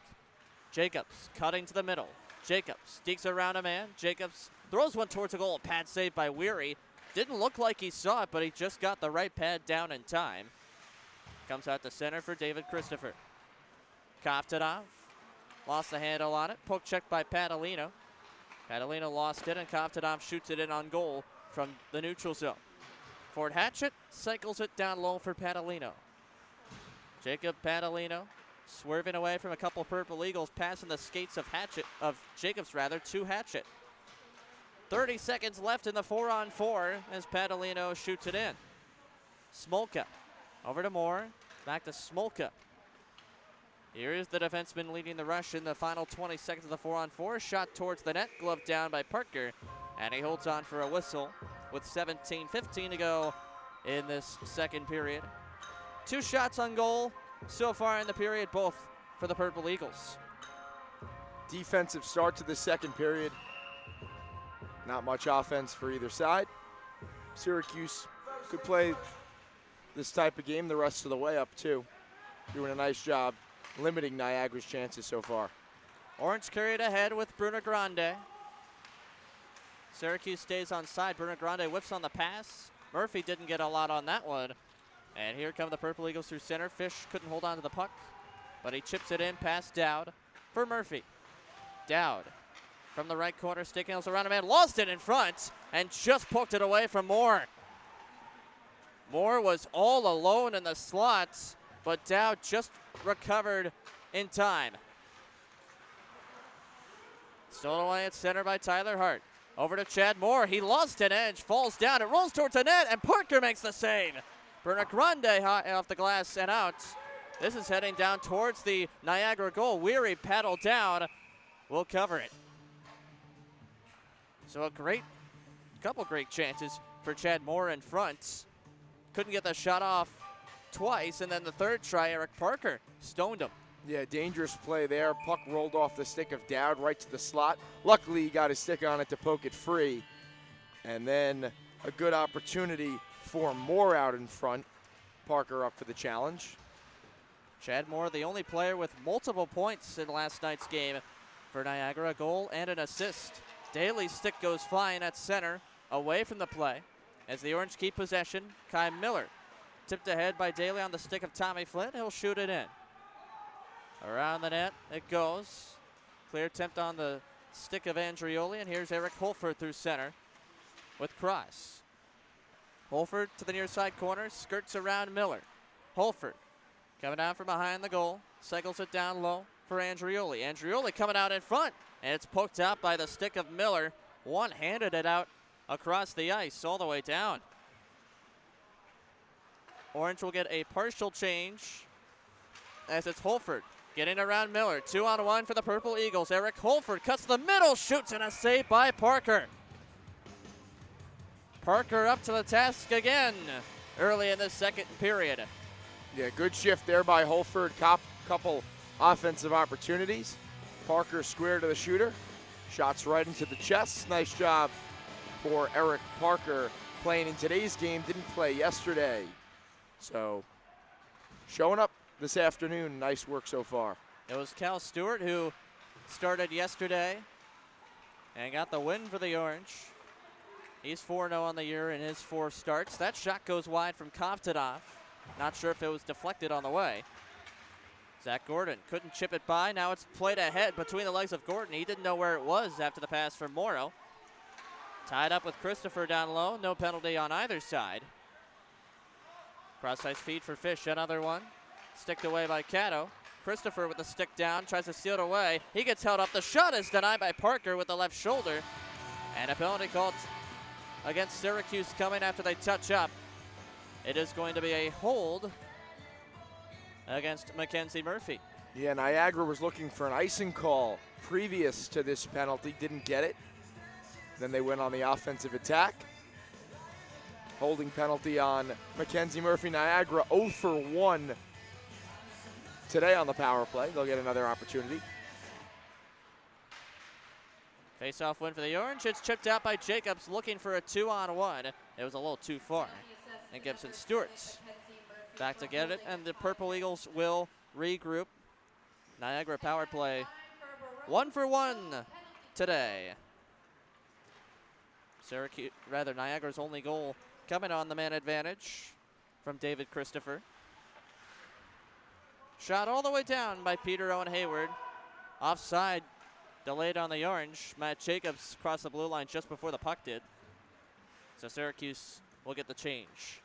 Jacobs cutting to the middle. Jacobs sneaks around a man. Jacobs throws one towards the goal. A pad save by Weary. Didn't look like he saw it, but he just got the right pad down in time. Comes out to center for David Christopher. Koptanov lost the handle on it. Poke check by Padalino. Padalino lost it, and Koptanov shoots it in on goal from the neutral zone. Ford Hatchett cycles it down low for Padalino. Jacob Padalino swerving away from a couple Purple Eagles, passing the skates of Jacobs to Hatchett. 30 seconds left in the 4-on-4 as Padalino shoots it in. Smolka over to Moore, back to Smolka. Here is the defenseman leading the rush in the final 20 seconds of the 4-on-4. Shot towards the net, gloved down by Parker, and he holds on for a whistle with 17:15 to go in this second period. 2 shots on goal so far in the period, both for the Purple Eagles. Defensive start to the second period. Not much offense for either side. Syracuse could play this type of game the rest of the way up too. Doing a nice job limiting Niagara's chances so far. Orange carried ahead with Bruno Grande. Syracuse stays on side. Bruno Grande whips on the pass. Murphy didn't get a lot on that one. And here come the Purple Eagles through center. Fish couldn't hold on to the puck, but he chips it in past Dowd for Murphy. Dowd from the right corner, stick handles around a man, lost it in front, and just poked it away from Moore. Moore was all alone in the slots, but Dowd just recovered in time. Stolen away at center by Tyler Hart. Over to Chad Moore. He lost an edge, falls down. It rolls towards the net, and Parker makes the save. Bruno Grande high off the glass and out. This is heading down towards the Niagara goal. Weary paddle down. We'll cover it. So a couple great chances for Chad Moore in front. Couldn't get the shot off twice, and then the third try, Eric Parker stoned him. Yeah, dangerous play there. Puck rolled off the stick of Dowd right to the slot. Luckily, he got his stick on it to poke it free. And then a good opportunity for Moore out in front. Parker up for the challenge. Chad Moore, the only player with multiple points in last night's game for Niagara, a goal and an assist. Daly's stick goes flying at center, away from the play. As the Orange keep possession, Kai Miller tipped ahead by Daly on the stick of Tommy Flynn. He'll shoot it in. Around the net it goes. Clear attempt on the stick of Andrioli, and here's Eric Holford through center with Cross. Holford to the near side corner, skirts around Miller. Holford coming down from behind the goal, cycles it down low for Andrioli. Andrioli coming out in front, and it's poked out by the stick of Miller. One-handed it out across the ice all the way down. Orange will get a partial change as it's Holford getting around Miller. 2-on-1 for the Purple Eagles. Eric Holford cuts the middle, shoots, and a save by Parker. Parker up to the task again early in the second period. Yeah, good shift there by Holford. Couple offensive opportunities. Parker square to the shooter. Shots right into the chest. Nice job for Eric Parker playing in today's game. Didn't play yesterday. So showing up this afternoon. Nice work so far. It was Cal Stewart who started yesterday and got the win for the Orange. He's 4-0 on the year in his 4 starts. That shot goes wide from Kovtudov. Not sure if it was deflected on the way. Zach Gordon couldn't chip it by. Now it's played ahead between the legs of Gordon. He didn't know where it was after the pass from Morrow. Tied up with Christopher down low. No penalty on either side. Cross-ice feed for Fish. Another one. Sticked away by Cato. Christopher with the stick down. Tries to steal it away. He gets held up. The shot is denied by Parker with the left shoulder. And a penalty called against Syracuse coming after they touch up. It is going to be a hold against Mackenzie Murphy. Yeah, Niagara was looking for an icing call previous to this penalty. Didn't get it. Then they went on the offensive attack. Holding penalty on Mackenzie Murphy. Niagara 0 for 1 today on the power play. They'll get another opportunity. Face-off win for the Orange. It's chipped out by Jacobs looking for a 2-on-1. It was a little too far. And Gibson Stewart's back to get it, and the Purple Eagles will regroup. Niagara power play 1 for 1 today. Niagara's only goal coming on the man advantage from David Christopher. Shot all the way down by Peter Owen Hayward. Offside, delayed on the Orange. Matt Jacobs crossed the blue line just before the puck did. So Syracuse will get the change.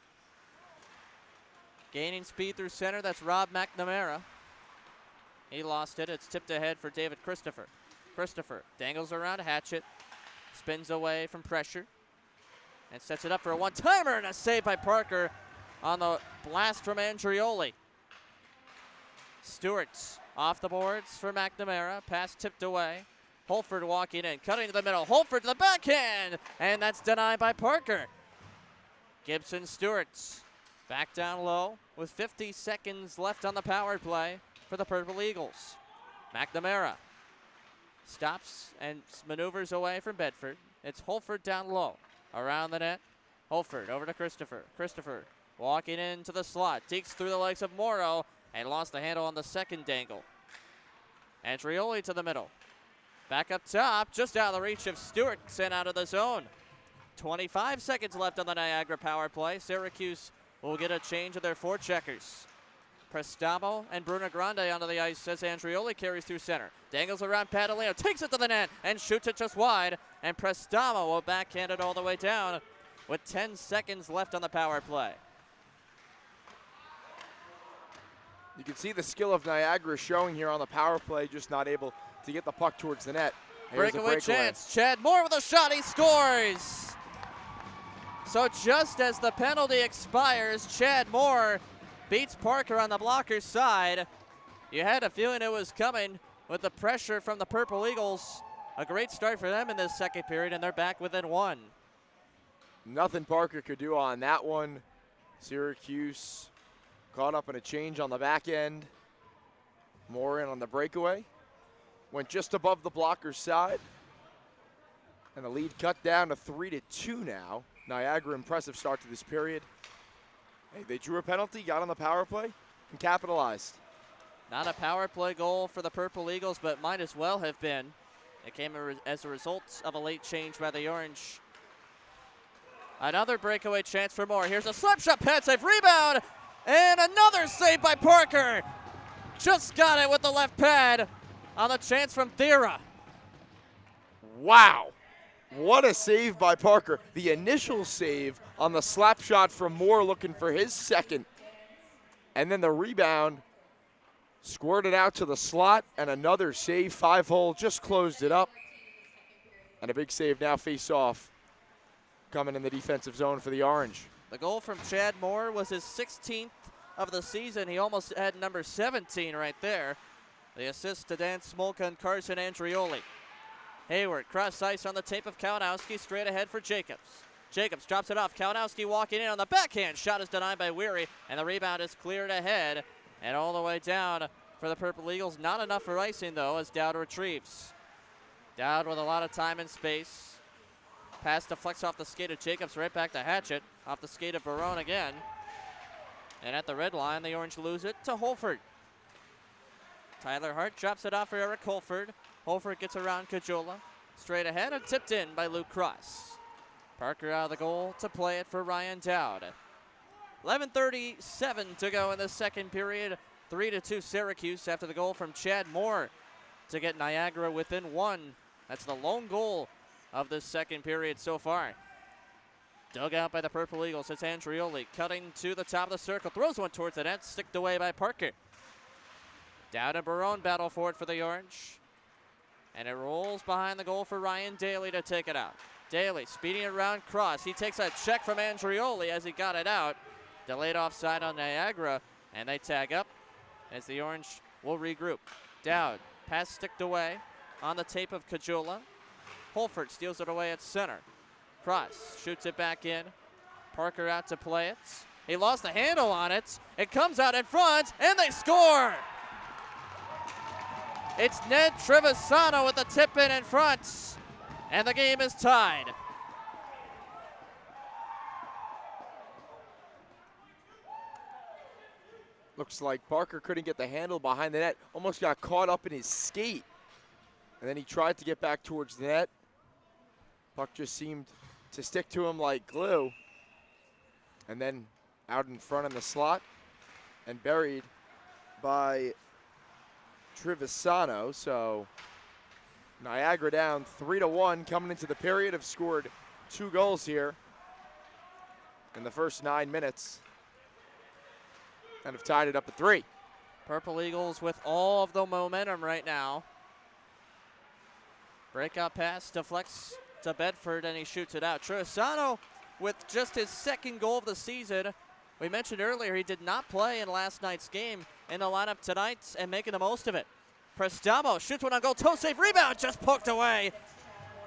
Gaining speed through center, that's Rob McNamara. He lost it. It's tipped ahead for David Christopher. Christopher dangles around Hatchet, spins away from pressure, and sets it up for a one-timer, and a save by Parker on the blast from Andrioli. Stewart off the boards for McNamara. Pass tipped away. Holford walking in, cutting to the middle. Holford to the backhand, and that's denied by Parker. Gibson Stewart back down low with 50 seconds left on the power play for the Purple Eagles. McNamara stops and maneuvers away from Bedford. It's Holford down low around the net. Holford over to Christopher. Christopher walking into the slot. Deeks through the legs of Morrow and lost the handle on the second dangle. Andrioli to the middle. Back up top, just out of the reach of Stewart, sent out of the zone. 25 seconds left on the Niagara power play. Syracuse will get a change of their forecheckers. Prestamo and Bruno Grande onto the ice as Andrioli carries through center. Dangles around Padalino, takes it to the net, and shoots it just wide. And Prestamo will backhand it all the way down with 10 seconds left on the power play. You can see the skill of Niagara showing here on the power play, just not able to get the puck towards the net. Here's Breakaway chance. Chad Moore with a shot. He scores. So just as the penalty expires, Chad Moore beats Parker on the blocker's side. You had a feeling it was coming with the pressure from the Purple Eagles. A great start for them in this second period, and they're back within one. Nothing Parker could do on that one. Syracuse caught up in a change on the back end. Moore in on the breakaway. Went just above the blocker's side. And the lead cut down to 3-2 now. Niagara, impressive start to this period. Hey, they drew a penalty, got on the power play, and capitalized. Not a power play goal for the Purple Eagles, but might as well have been. It came as a result of a late change by the Orange. Another breakaway chance for Moore. Here's a slap shot, pad save, rebound, and another save by Parker. Just got it with the left pad on the chance from Thera. Wow. What a save by Parker. The initial save on the slap shot from Moore, looking for his second. And then the rebound squirted out to the slot, and another save. 5-hole just closed it up. And a big save now, face off, coming in the defensive zone for the Orange. The goal from Chad Moore was his 16th of the season. He almost had number 17 right there. The assist to Dan Smolka and Carson Andrioli. Hayward, cross ice on the tape of Kalinowski, straight ahead for Jacobs. Jacobs drops it off. Kalinowski walking in on the backhand. Shot is denied by Weary, and the rebound is cleared ahead and all the way down for the Purple Eagles. Not enough for icing, though, as Dowd retrieves. Dowd with a lot of time and space. Pass deflects off the skate of Jacobs, right back to Hatchett. Off the skate of Barone again. And at the red line, the Orange lose it to Holford. Tyler Hart drops it off for Eric Holford. Holford gets around Cajola. Straight ahead and tipped in by Luke Cross. Parker out of the goal to play it for Ryan Dowd. 11:37 to go in the second period. 3-2 Syracuse after the goal from Chad Moore to get Niagara within one. That's the lone goal of this second period so far. Dug out by the Purple Eagles. It's Andrioli cutting to the top of the circle. Throws one towards the net. Sticked away by Parker. Dowd and Barone battle for it for the Orange. And it rolls behind the goal for Ryan Daly to take it out. Daly speeding it around Cross. He takes a check from Andrioli as he got it out. Delayed offside on Niagara. And they tag up as the Orange will regroup. Dowd, pass sticked away on the tape of Cajola. Holford steals it away at center. Cross shoots it back in. Parker out to play it. He lost the handle on it. It comes out in front, and they score! It's Ned Trevisano with the tip in front, and the game is tied. Looks like Parker couldn't get the handle behind the net. Almost got caught up in his skate. And then he tried to get back towards the net. Puck just seemed to stick to him like glue. And then out in front in the slot and buried by Trevisano. So Niagara down 3-1 coming into the period. Have scored 2 goals here in the first 9 minutes. And have tied it up at 3. Purple Eagles with all of the momentum right now. Breakout pass deflects to Bedford, and he shoots it out. Trevisano with just his second goal of the season. We mentioned earlier he did not play in last night's game in the lineup tonight and making the most of it. Prestamo shoots one on goal, toe save, rebound, just poked away.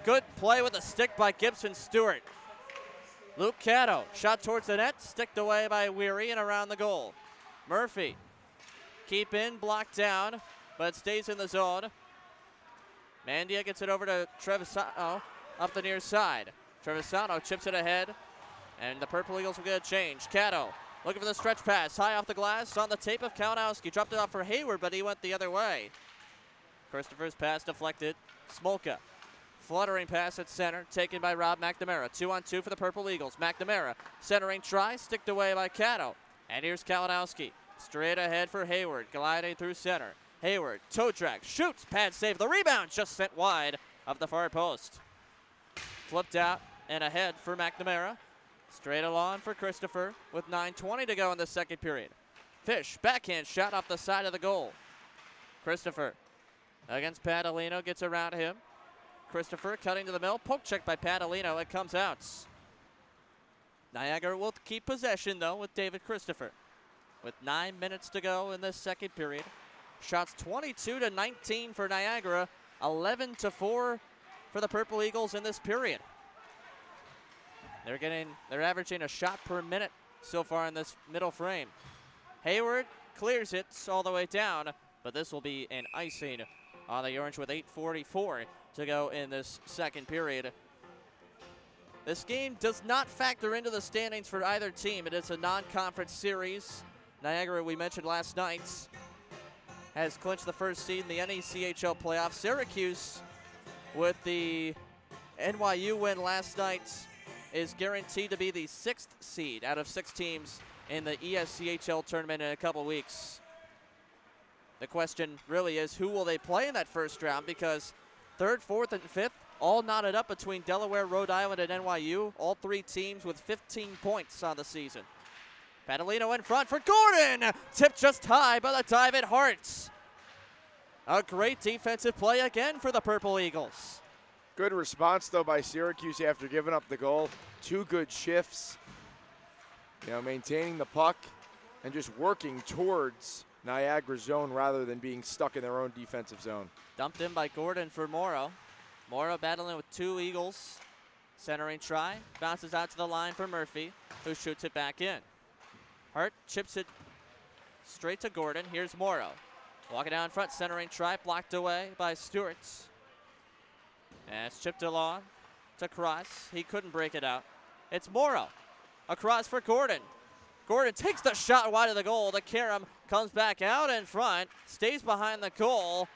Good play with a stick by Gibson Stewart. Luke Caddo, shot towards the net, sticked away by Weary and around the goal. Murphy, keep in, blocked down, but stays in the zone. Mandia gets it over to Trevisano up the near side. Trevisano chips it ahead, and the Purple Eagles will get a change. Caddo looking for the stretch pass, high off the glass, on the tape of Kalinowski. Dropped it off for Hayward, but he went the other way. Christopher's pass deflected. Smolka, fluttering pass at center, taken by Rob McNamara. 2-on-2 for the Purple Eagles. McNamara, centering try, sticked away by Caddo. And here's Kalinowski, straight ahead for Hayward, gliding through center. Hayward, toe drag, shoots, pad save, the rebound just sent wide of the far post. Flipped out and ahead for McNamara. Straight along for Christopher with 9:20 to go in the second period. Fish, backhand shot off the side of the goal. Christopher against Padalino, gets around him. Christopher cutting to the middle, poke check by Padalino, it comes out. Niagara will keep possession though with David Christopher. With 9 minutes to go in this second period. Shots 22-19 for Niagara, 11-4 for the Purple Eagles in this period. They're averaging a shot per minute so far in this middle frame. Hayward clears it all the way down, but this will be an icing on the Orange with 8:44 to go in this second period. This game does not factor into the standings for either team. It is a non-conference series. Niagara, we mentioned last night, has clinched the first seed in the NECHL playoffs. Syracuse, with the NYU win last night, is guaranteed to be the 6th seed out of 6 teams in the ESCHL tournament in a couple weeks. The question really is, who will they play in that first round? Because 3rd, 4th, and 5th all knotted up between Delaware, Rhode Island, and NYU. All 3 teams with 15 points on the season. Padalino in front for Gordon. Tipped just high by the dive at Hartz. A great defensive play again for the Purple Eagles. Good response, though, by Syracuse after giving up the goal. 2 good shifts. Maintaining the puck and just working towards Niagara's zone rather than being stuck in their own defensive zone. Dumped in by Gordon for Morrow. Morrow battling with 2 Eagles. Centering try. Bounces out to the line for Murphy, who shoots it back in. Hart chips it straight to Gordon. Here's Morrow. Walking down in front, centering try, blocked away by Stewart. And it's chipped along to Cross. He couldn't break it out. It's Morrow. Across for Gordon. Gordon takes the shot wide of the goal. The Karam comes back out in front, stays behind the goal,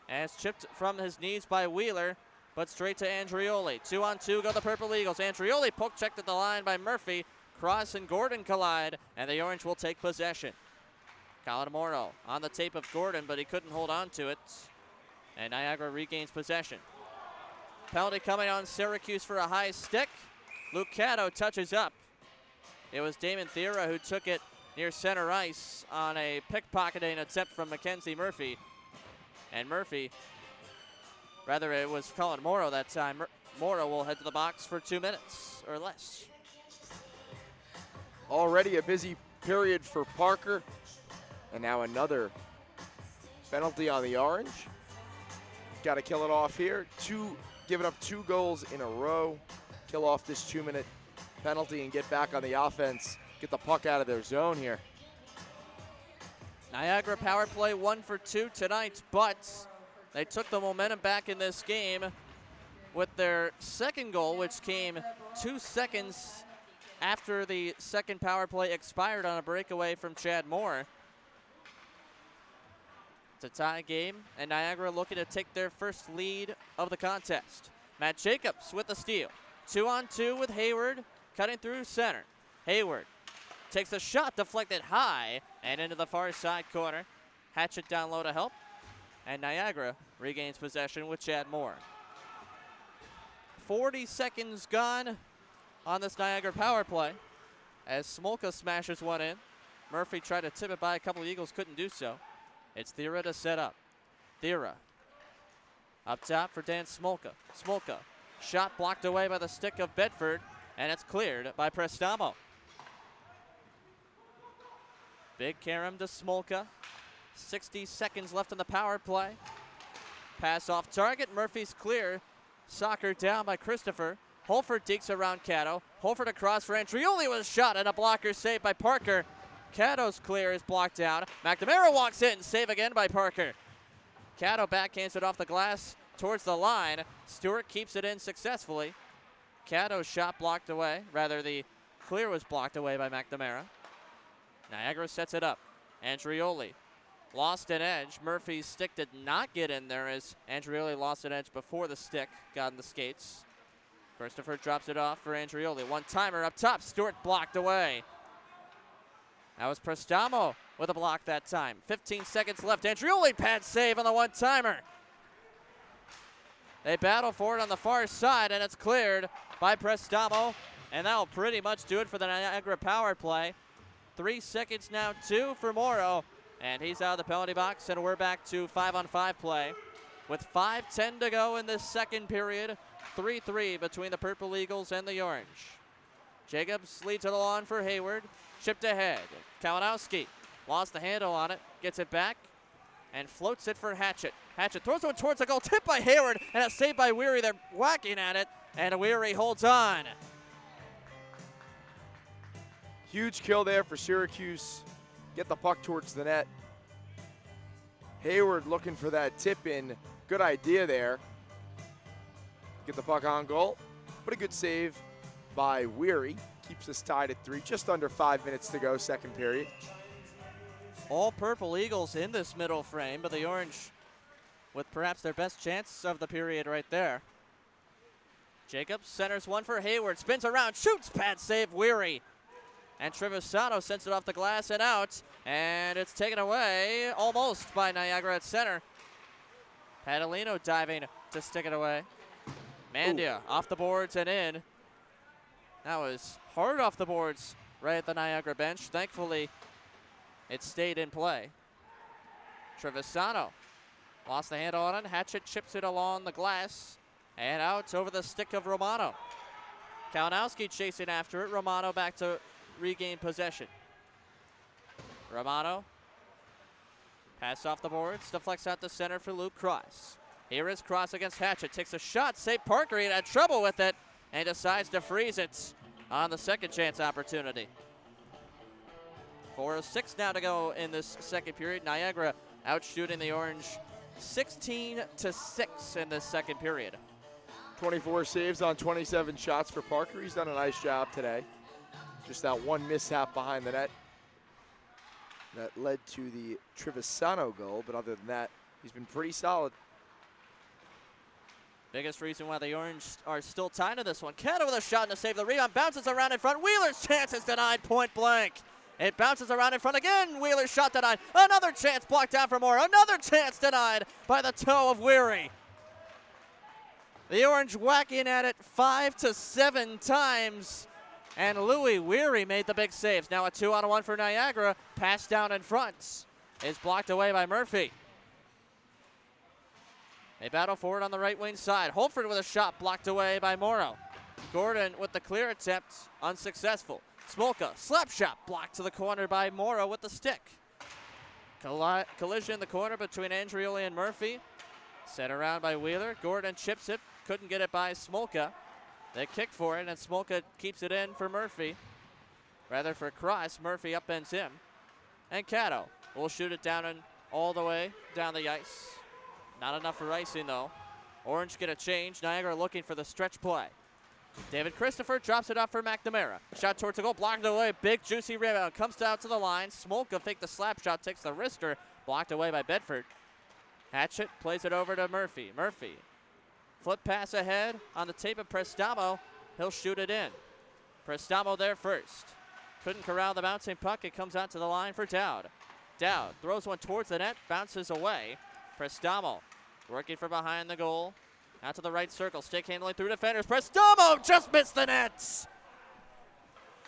and it's chipped from his knees by Wheeler, but straight to Andrioli. 2-on-2 go the Purple Eagles. Andrioli poke checked at the line by Murphy. Cross and Gordon collide, and the Orange will take possession. Colin Morrow on the tape of Gordon, but he couldn't hold on to it, and Niagara regains possession. Penalty coming on Syracuse for a high stick. Luke Caddo touches up. It was Damon Thera who took it near center ice on a pickpocketing attempt from Mackenzie Murphy. And Murphy, rather it was Colin Morrow that time. Morrow will head to the box for 2 minutes or less. Already a busy period for Parker. And now another penalty on the Orange. Got to kill it off here. Giving up 2 goals in a row. Kill off this 2-minute penalty and get back on the offense. Get the puck out of their zone here. Niagara power play 1 for 2 tonight, but they took the momentum back in this game with their second goal, which came 2 seconds after the second power play expired on a breakaway from Chad Moore. It's a tie game, and Niagara looking to take their first lead of the contest. Matt Jacobs with the steal. 2-on-2 with Hayward, cutting through center. Hayward takes a shot, deflected high, and into the far side corner. Hatchet down low to help, and Niagara regains possession with Chad Moore. 40 seconds gone on this Niagara power play as Smolka smashes one in. Murphy tried to tip it by a couple of Eagles, couldn't do so. It's Thera to set up. Thera up top for Dan Smolka. Smolka, shot blocked away by the stick of Bedford, and it's cleared by Prestamo. Big Karam to Smolka. 60 seconds left in the power play. Pass off target. Murphy's clear. Soccer down by Christopher. Holford dekes around Caddo. Holford across for Andrioli with a shot and a blocker saved by Parker. Caddo's clear is blocked down. McNamara walks in. Save again by Parker. Caddo backhands it off the glass towards the line. Stewart keeps it in successfully. Caddo's shot blocked away. Rather, the clear was blocked away by McNamara. Niagara sets it up. Andrioli lost an edge. Murphy's stick did not get in there as Andrioli lost an edge before the stick got in the skates. Christopher drops it off for Andrioli. One-timer up top. Stewart blocked away. That was Prestamo with a block that time. 15 seconds left. Andrioli pad save on the one-timer. They battle for it on the far side, and it's cleared by Prestamo. And that will pretty much do it for the Niagara power play. 3 seconds now, 2 for Morrow. And he's out of the penalty box, and we're back to 5-on-5 play. With 5:10 to go in this second period, 3-3 between the Purple Eagles and the Orange. Jacobs leads to the lawn for Hayward. Chipped ahead. Kalinowski lost the handle on it, gets it back, and floats it for Hatchett. Hatchett throws one towards the goal, tipped by Hayward, and it's saved by Weary. They're whacking at it, and Weary holds on. Huge kill there for Syracuse. Get the puck towards the net. Hayward looking for that tip in. Good idea there. Get the puck on goal. But a good save by Weary. Keeps us tied at 3. Just under 5 minutes to go, second period. All Purple Eagles in this middle frame, but the Orange with perhaps their best chance of the period right there. Jacobs centers one for Hayward. Spins around, shoots, pad save, Weary. And Trevisano sends it off the glass and out. And it's taken away almost by Niagara at center. Padalino diving to stick it away. Mandia off the boards and in. That was hard off the boards right at the Niagara bench. Thankfully, it stayed in play. Trevisano lost the handle on it. Hatchett chips it along the glass and out over the stick of Romano. Kalinowski chasing after it. Romano back to regain possession. Romano. Pass off the boards. Deflects out the center for Luke Cross. Here is Cross against Hatchett. Takes a shot. Save Parker. He had trouble with it and decides to freeze it on the second chance opportunity. 4:06 now to go in this second period. Niagara outshooting the Orange 16-6 in this second period. 24 saves on 27 shots for Parker. He's done a nice job today. Just that one mishap behind the net that led to the Trevisano goal, but other than that, he's been pretty solid. Biggest reason why the Orange are still tied to this one. Caddo with a shot to save the rebound. Bounces around in front. Wheeler's chance is denied point blank. It bounces around in front again. Wheeler's shot denied. Another chance blocked out for more. Another chance denied by the toe of Weary. The Orange whacking at it 5 to 7 times. And Louis Weary made the big saves. Now a 2-on-1 for Niagara. Pass down in front is blocked away by Murphy. They battle forward on the right wing side. Holford with a shot blocked away by Morrow. Gordon with the clear attempt, unsuccessful. Smolka, slap shot blocked to the corner by Morrow with the stick. Collision in the corner between Andrioli and Murphy. Set around by Wheeler. Gordon chips it, couldn't get it by Smolka. They kick for it, and Smolka keeps it in for Murphy. Rather for Cross, Murphy upends him. And Caddo will shoot it down and all the way down the ice. Not enough for icing, though. Orange get a change. Niagara looking for the stretch play. David Christopher drops it up for McNamara. Shot towards the goal, blocked away. Big, juicy rebound. Comes out to the line. Smolka faked the slap shot, takes the wrister. Blocked away by Bedford. Hatchett plays it over to Murphy. Murphy. Flip pass ahead on the tape of Prestamo. He'll shoot it in. Prestamo there first. Couldn't corral the bouncing puck. It comes out to the line for Dowd. Dowd throws one towards the net, bounces away. Prestamo working from behind the goal. Out to the right circle. Stick handling through defenders. Prestamo just missed the nets.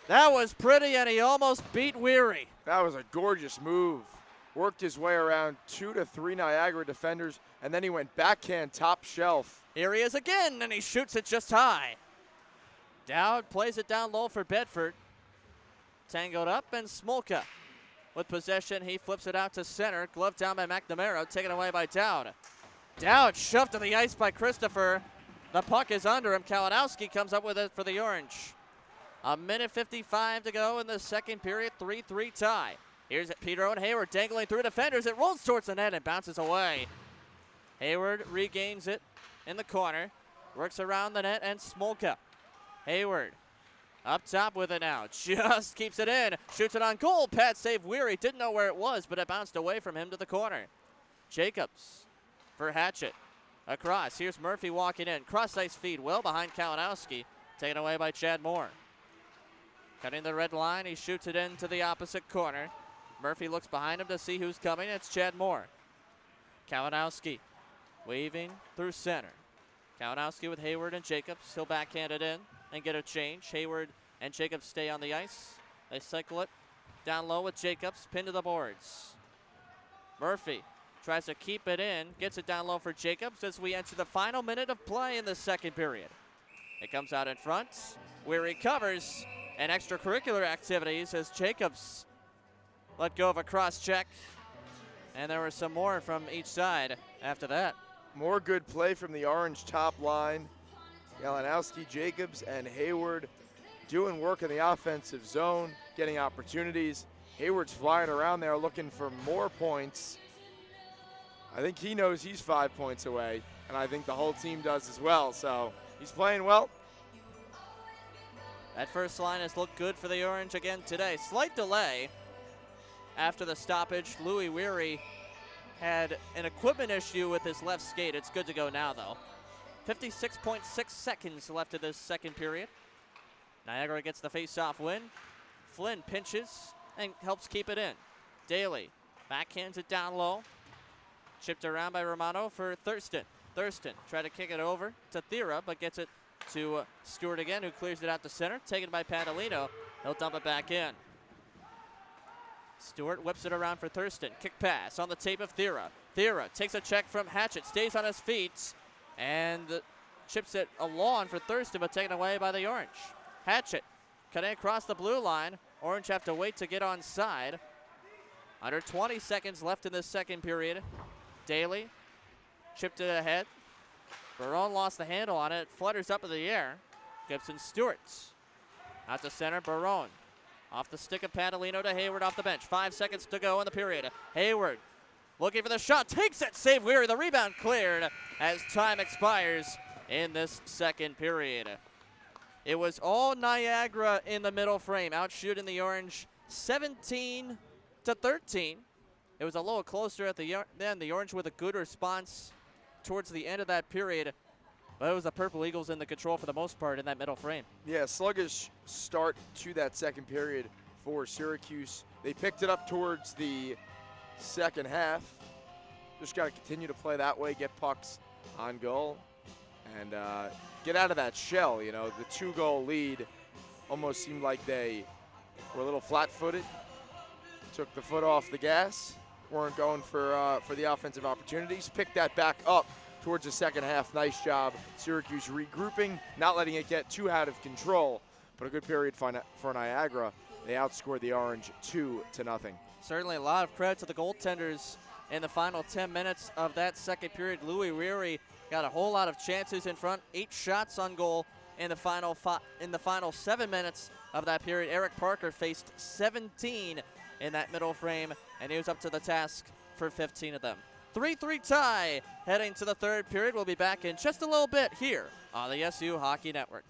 That was pretty, and he almost beat Weary. That was a gorgeous move. Worked his way around 2 to 3 Niagara defenders, and then he went backhand top shelf. Here he is again, and he shoots it just high. Dowd plays it down low for Bedford. Tangled up, and Smolka with possession. He flips it out to center. Glove down by McNamara, taken away by Dowd. Dowd shoved to the ice by Christopher. The puck is under him. Kalinowski comes up with it for the Orange. A minute 55 to go in the second period, 3-3 tie. Here's Peter and Hayward dangling through defenders. It rolls towards the net and bounces away. Hayward regains it in the corner, works around the net, and Smolka. Hayward up top with it now, just keeps it in, shoots it on goal. Pad save Weary, didn't know where it was, but it bounced away from him to the corner. Jacobs for Hatchett. Across, here's Murphy walking in. Cross-ice feed well behind Kalinowski, taken away by Chad Moore. Cutting the red line, he shoots it into the opposite corner. Murphy looks behind him to see who's coming. It's Chad Moore. Kalinowski waving through center. Kalinowski with Hayward and Jacobs. He'll backhand it in and get a change. Hayward and Jacobs stay on the ice. They cycle it down low with Jacobs, pinned to the boards. Murphy tries to keep it in, gets it down low for Jacobs as we enter the final minute of play in the second period. It comes out in front. Weary covers, and extracurricular activities as Jacobs let go of a cross check. And there were some more from each side after that. More good play from the Orange top line. Kalinowski, Jacobs, and Hayward doing work in the offensive zone, getting opportunities. Hayward's flying around there looking for more points. I think he knows he's 5 points away, and I think the whole team does as well. So he's playing well. That first line has looked good for the Orange again today. Slight delay after the stoppage. Louis Weary had an equipment issue with his left skate. It's good to go now, though. 56.6 seconds left of this second period. Niagara gets the face-off win. Flynn pinches and helps keep it in. Daly backhands it down low. Chipped around by Romano for Thurston. Thurston tried to kick it over to Thera, but gets it to Stewart again, who clears it out to center. Taken by Padalino. He'll dump it back in. Stewart whips it around for Thurston. Kick pass on the tape of Thera. Thera takes a check from Hatchett, stays on his feet, and chips it along for Thurston, but taken away by the Orange. Hatchett cutting across the blue line. Orange have to wait to get on side. Under 20 seconds left in this second period. Daly chipped it ahead. Barone lost the handle on it. It flutters up in the air. Gibson Stewart out to center. Barone off the stick of Padalino to Hayward off the bench. 5 seconds to go in the period. Hayward looking for the shot. Takes it. Save Weary. The rebound cleared as time expires in this second period. It was all Niagara in the middle frame, out shooting the Orange 17-13. It was a little closer at the end. The Orange with a good response towards the end of that period, but it was the Purple Eagles in the control for the most part in that middle frame. Yeah, sluggish start to that second period for Syracuse. They picked it up towards the second half. Just got to continue to play that way, get pucks on goal, and get out of that shell. You know, the 2-goal lead almost seemed like they were a little flat-footed, took the foot off the gas, weren't going for the offensive opportunities. Picked that back up towards the second half. Nice job, Syracuse regrouping, not letting it get too out of control, but a good period for Niagara. They outscored the Orange 2-0. Certainly a lot of credit to the goaltenders in the final 10 minutes of that second period. Louis Weary got a whole lot of chances in front, 8 shots on goal in the final 7 minutes of that period. Eric Parker faced 17 in that middle frame, and he was up to the task for 15 of them. 3-3 tie heading to the third period. We'll be back in just a little bit here on the SU Hockey Network.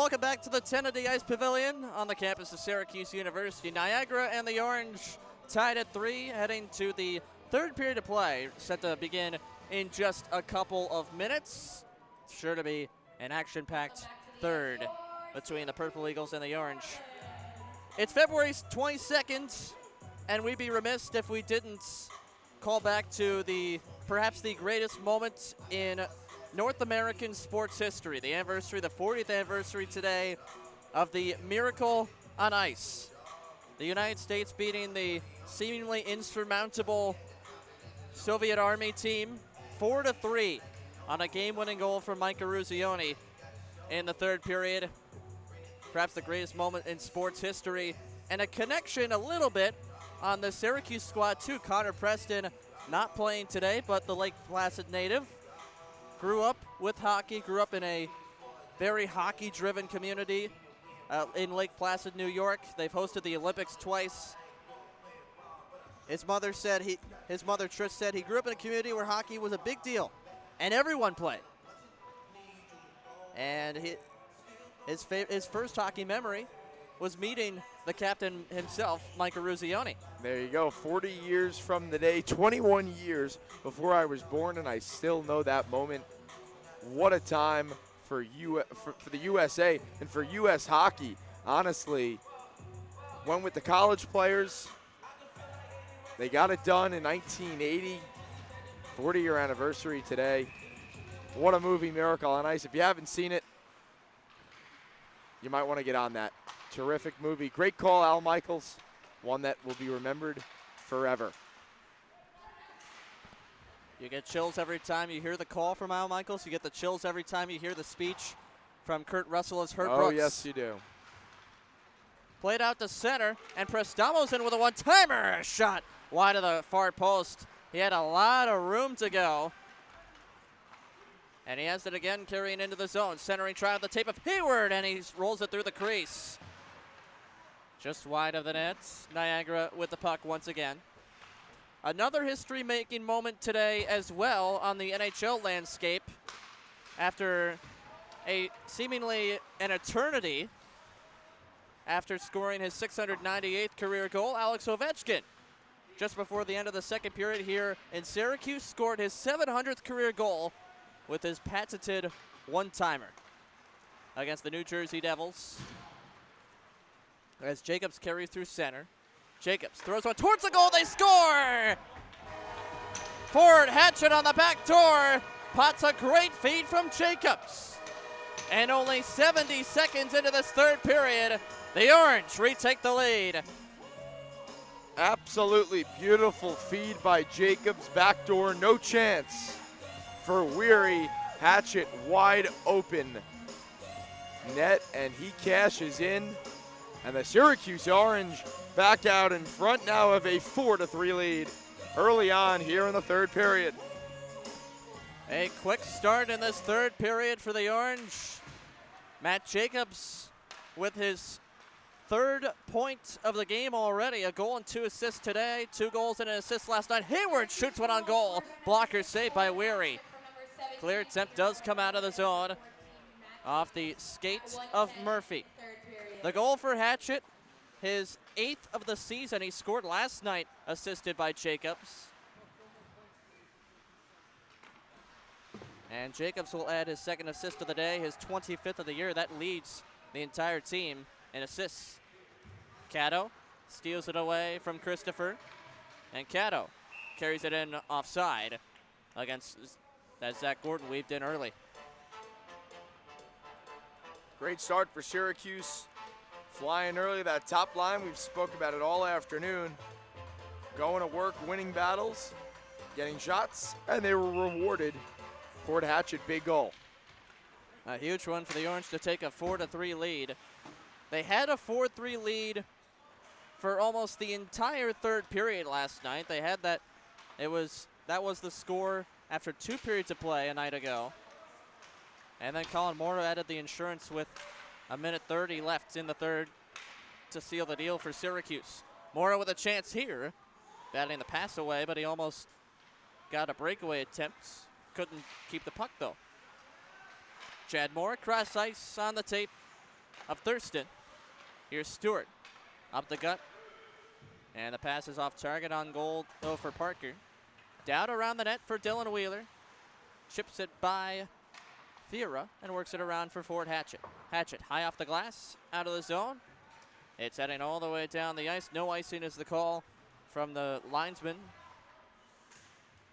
Welcome back to the 10 of the Ice Pavilion on the campus of Syracuse University. Niagara and the Orange tied at 3, heading to the third period of play, set to begin in just a couple of minutes. It's sure to be an action-packed third between the Purple Eagles and the Orange. It's February 22nd, and we'd be remiss if we didn't call back to perhaps the greatest moment in North American sports history, the 40th anniversary today of the Miracle on Ice. The United States beating the seemingly insurmountable Soviet Army team 4-3 on a game-winning goal from Mike Eruzione in the third period. Perhaps the greatest moment in sports history, and a connection a little bit on the Syracuse squad too. Connor Preston not playing today, but the Lake Placid native. Grew up with hockey, grew up in a very hockey-driven community in Lake Placid, New York. They've hosted the Olympics twice. His mother Trish said he grew up in a community where hockey was a big deal, and everyone played. And his first hockey memory was meeting the captain himself, Mike Eruzione. There you go, 40 years from the day, 21 years before I was born, and I still know that moment. What a time for the USA and for U.S. hockey. Honestly, went with the college players. They got it done in 1980, 40-year anniversary today. What a movie, Miracle on Ice. If you haven't seen it, you might want to get on that. Terrific movie. Great call, Al Michaels. One that will be remembered forever. You get chills every time you hear the call from Al Michaels. You get the chills every time you hear the speech from Kurt Russell as Herb Brooks. Oh, yes, you do. Played out to center, and Prestamo's in with a one-timer. Shot wide of the far post. He had a lot of room to go. And he has it again, carrying into the zone. Centering try on the tape of Hayward, and he rolls it through the crease. Just wide of the net. Niagara with the puck once again. Another history-making moment today as well on the NHL landscape. After seemingly an eternity, after scoring his 698th career goal, Alex Ovechkin, just before the end of the second period here in Syracuse, scored his 700th career goal with his patented one-timer against the New Jersey Devils. As Jacobs carries through center. Jacobs throws one towards the goal. They score! Forward Hatchet on the back door. Pots a great feed from Jacobs. And only 70 seconds into this third period, the Orange retake the lead. Absolutely beautiful feed by Jacobs. Backdoor, no chance for Weary. Hatchet wide open. Net, and he cashes in. And the Syracuse Orange back out in front now of a 4-3 lead early on here in the third period. A quick start in this third period for the Orange. Matt Jacobs with his third point of the game already. A goal and 2 assists today. 2 goals and an assist last night. Hayward shoots one on goal. Blocker saved by Weary. Clear attempt does come out of the zone off the skates of Murphy. The goal for Hatchet, his 8th of the season. He scored last night, assisted by Jacobs. And Jacobs will add his 2nd assist of the day, his 25th of the year. That leads the entire team in assists. Caddo steals it away from Christopher. And Caddo carries it in offside against that Zach Gordon weaved in early. Great start for Syracuse. Flying early, that top line, we've spoke about it all afternoon. Going to work, winning battles, getting shots, and they were rewarded. Ford Hatchet, big goal. A huge one for the Orange to take a 4-3 lead. They had a 4-3 lead for almost the entire third period last night. They had that. That was the score after 2 periods of play a night ago. And then Colin Mora added the insurance with a minute 30 left in the third to seal the deal for Syracuse. Mora with a chance here, battling the pass away, but he almost got a breakaway attempt. Couldn't keep the puck though. Chad Mora cross ice on the tape of Thurston. Here's Stewart up the gut. And the pass is off target on goal, though, for Parker. Down around the net for Dylan Wheeler. Chips it by Thera and works it around for Ford Hatchett. Hatchett high off the glass, out of the zone. It's heading all the way down the ice. No icing is the call from the linesman.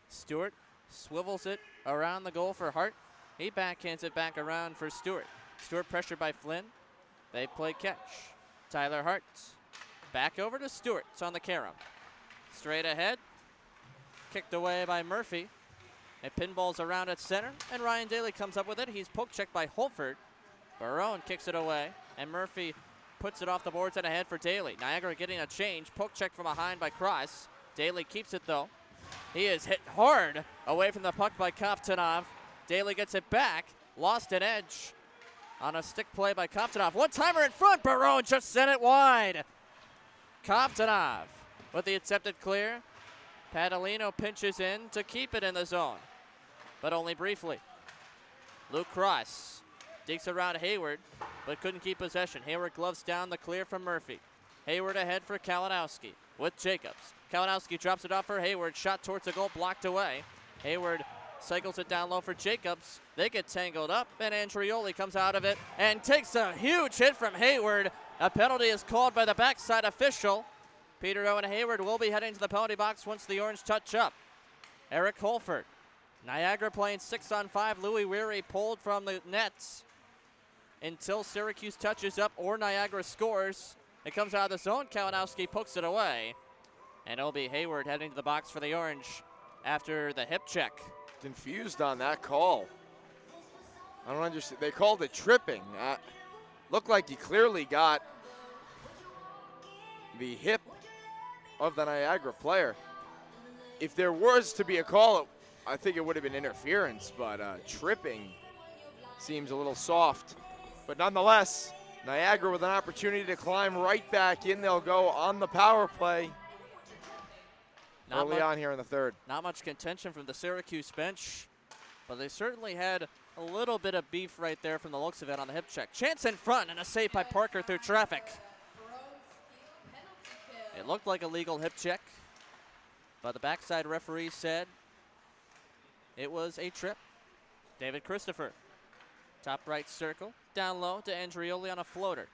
Stewart swivels it around the goal for Hart. He backhands it back around for Stewart. Stewart pressured by Flynn. They play catch. Tyler Hart back over to Stewart. It's on the carom. Straight ahead. Kicked away by Murphy. It pinballs around at center, and Ryan Daly comes up with it. He's poke checked by Holford. Barone kicks it away, and Murphy puts it off the boards and ahead for Daly. Niagara getting a change. Poke check from behind by Cross. Daly keeps it, though. He is hit hard away from the puck by Koptanov. Daly gets it back. Lost an edge on a stick play by Koptanov. One-timer in front. Barone just sent it wide. Koptanov with the attempted clear. Padalino pinches in to keep it in the zone, but only briefly. Luke Cross digs around Hayward, but couldn't keep possession. Hayward gloves down the clear from Murphy. Hayward ahead for Kalinowski with Jacobs. Kalinowski drops it off for Hayward. Shot towards the goal, blocked away. Hayward cycles it down low for Jacobs. They get tangled up, and Andrioli comes out of it and takes a huge hit from Hayward. A penalty is called by the backside official. Peter Owen Hayward will be heading to the penalty box once the Orange touch up. Eric Holford. Niagara playing 6-on-5. Louis Weary pulled from the nets until Syracuse touches up or Niagara scores. It comes out of the zone. Kalinowski pokes it away. And it'll be Hayward heading to the box for the Orange after the hip check. Confused on that call. I don't understand. They called it tripping. Looked like he clearly got the hip of the Niagara player. If there was to be a call, I think it would have been interference, but tripping seems a little soft. But nonetheless, Niagara with an opportunity to climb right back in. They'll go on the power play early on here in the third. Not much contention from the Syracuse bench, but they certainly had a little bit of beef right there from the looks of it on the hip check. Chance in front and a save by Parker through traffic. It looked like a legal hip check, but the backside referee said it was a trip. David Christopher, top right circle, down low to Andrioli on a floater.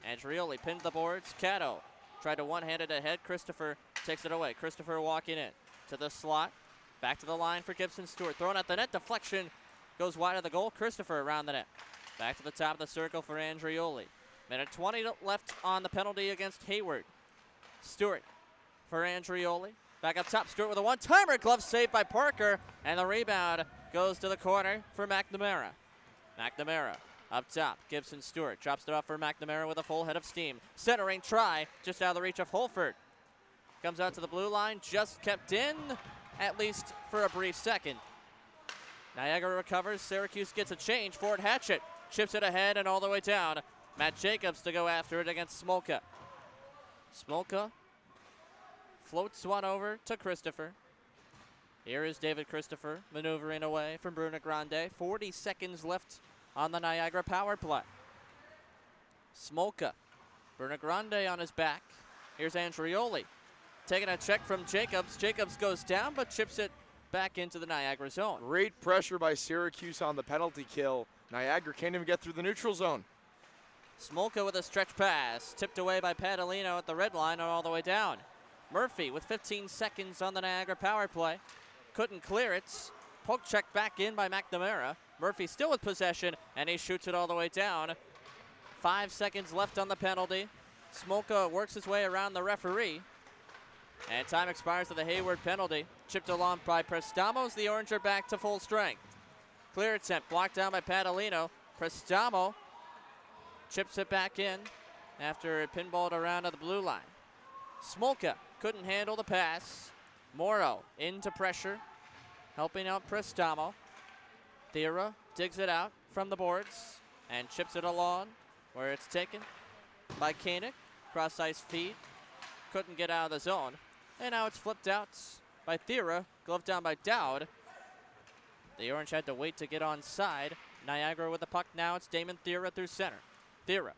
Andrioli pinned the boards. Cato tried to one-hand it ahead. Christopher takes it away. Christopher walking in to the slot. Back to the line for Gibson Stewart. Thrown at the net. Deflection goes wide of the goal. Christopher around the net. Back to the top of the circle for Andrioli. Minute 20 left on the penalty against Hayward. Stewart for Andrioli. Back up top, Stewart with a one-timer. Glove saved by Parker, and the rebound goes to the corner for McNamara. McNamara up top. Gibson Stewart drops it off for McNamara with a full head of steam. Centering try just out of the reach of Holford. Comes out to the blue line, just kept in, at least for a brief second. Niagara recovers. Syracuse gets a change. Ford Hatchett chips it ahead and all the way down. Matt Jacobs to go after it against Smolka. Smolka floats one over to Christopher. Here is David Christopher maneuvering away from Bruno Grande. 40 seconds left on the Niagara power play. Smolka. Bruno Grande on his back. Here's Andrioli. Taking a check from Jacobs. Jacobs goes down but chips it back into the Niagara zone. Great pressure by Syracuse on the penalty kill. Niagara can't even get through the neutral zone. Smolka with a stretch pass. Tipped away by Padalino at the red line and all the way down. Murphy with 15 seconds on the Niagara power play. Couldn't clear it. Poke check back in by McNamara. Murphy still with possession, and he shoots it all the way down. 5 seconds left on the penalty. Smolka works his way around the referee. And time expires to the Hayward penalty. Chipped along by Prestamos. The Orange are back to full strength. Clear attempt blocked down by Padalino. Prestamo chips it back in after it pinballed around to the blue line. Smolka couldn't handle the pass. Morrow into pressure, helping out Prestamo. Thera digs it out from the boards and chips it along where it's taken by Koenig. Cross ice feed. Couldn't get out of the zone. And now it's flipped out by Thera. Glove down by Dowd. The Orange had to wait to get onside. Niagara with the puck now. It's Damon Thera through center. Thera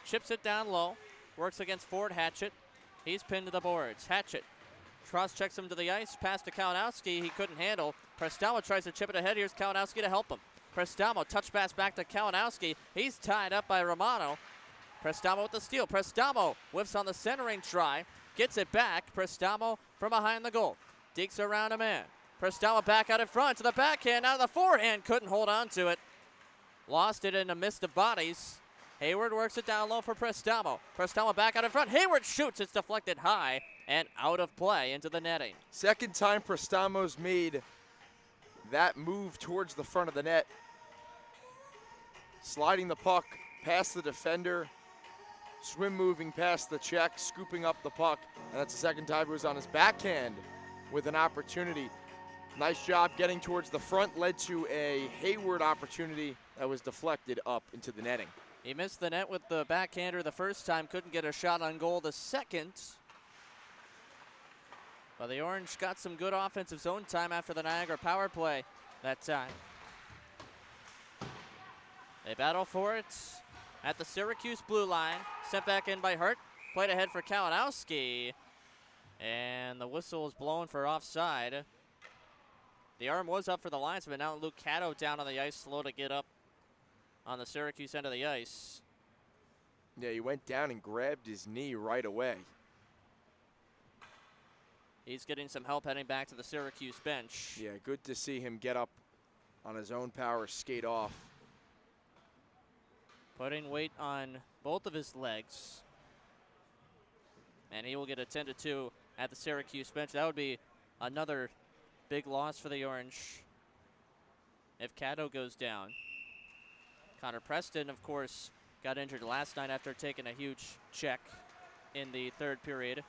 chips it down low, works against Ford Hatchett. He's pinned to the boards. Hatchett cross-checks him to the ice, pass to Kalinowski. He couldn't handle. Prestamo tries to chip it ahead. Here's Kalinowski to help him. Prestamo, touch pass back to Kalinowski. He's tied up by Romano. Prestamo with the steal. Prestamo whiffs on the centering try. Gets it back. Prestamo from behind the goal. Dekes around a man. Prestamo back out in front to the backhand. Out of the forehand. Couldn't hold on to it. Lost it in a mist of bodies. Hayward works it down low for Prestamo. Prestamo back out in front. Hayward shoots. It's deflected high and out of play into the netting. Second time Prestamo's made that move towards the front of the net. Sliding the puck past the defender. Swim moving past the check, scooping up the puck. And that's the second time he was on his backhand with an opportunity. Nice job getting towards the front, led to a Hayward opportunity that was deflected up into the netting. He missed the net with the backhander the first time, couldn't get a shot on goal the second. But the Orange got some good offensive zone time after the Niagara power play that time. They battle for it at the Syracuse blue line. Sent back in by Hart. Played ahead for Kalinowski. And the whistle is blown for offside. The arm was up for the linesman. Now Luke Cato down on the ice, slow to get up on the Syracuse end of the ice. Yeah, he went down and grabbed his knee right away. He's getting some help heading back to the Syracuse bench. Yeah, good to see him get up on his own power, skate off. Putting weight on both of his legs. And he will get attended to at the Syracuse bench. That would be another big loss for the Orange if Cato goes down. Connor Preston, of course, got injured last night after taking a huge check in the third period.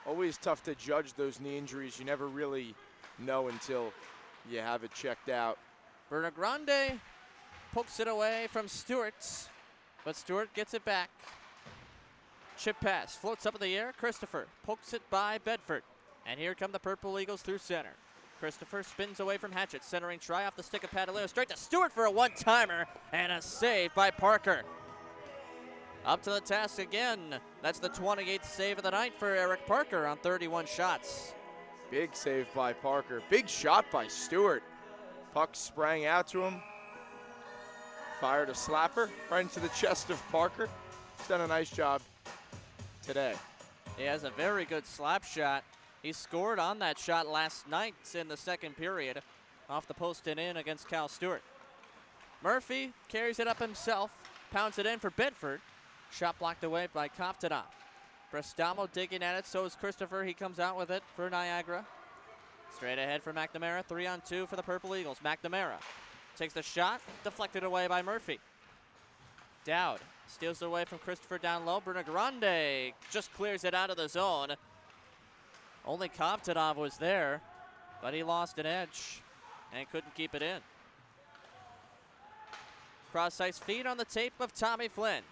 Always tough to judge those knee injuries. You never really know until you have it checked out. Berna Grande pokes it away from Stewart, but Stewart gets it back. Chip pass, floats up in the air. Christopher pokes it by Bedford. And here come the Purple Eagles through center. Christopher spins away from Hatchett, centering try off the stick of Padalino. Straight to Stewart for a one-timer, and a save by Parker. Up to the task again. That's the 28th save of the night for Eric Parker on 31 shots. Big save by Parker. Big shot by Stewart. Puck sprang out to him. Fired a slapper right into the chest of Parker. He's done a nice job today. He has a very good slap shot. He scored on that shot last night in the second period off the post and in against Cal Stewart. Murphy carries it up himself, pounds it in for Bedford. Shot blocked away by Kovtunov. Prestamo digging at it, so is Christopher. He comes out with it for Niagara. Straight ahead for McNamara, 3-on-2 for the Purple Eagles. McNamara takes the shot, deflected away by Murphy. Dowd steals it away from Christopher down low. Bruno Grande just clears it out of the zone. Only Kovtunov was there, but he lost an edge and couldn't keep it in. Cross-ice feed on the tape of Tommy Flynn.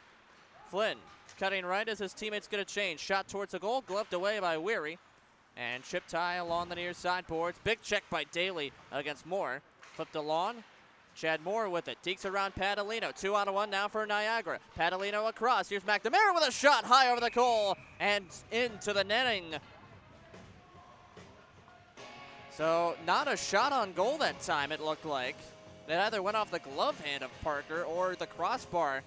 Flynn cutting right as his teammates get a change. Shot towards the goal, gloved away by Weary. And chipped high along the near side boards. Big check by Daly against Moore. Flipped along. Chad Moore with it. Dekes around Padalino. 2-on-1 now for Niagara. Padalino across. Here's McNamara with a shot high over the goal and into the netting. So not a shot on goal that time, it looked like. It either went off the glove hand of Parker or the crossbar.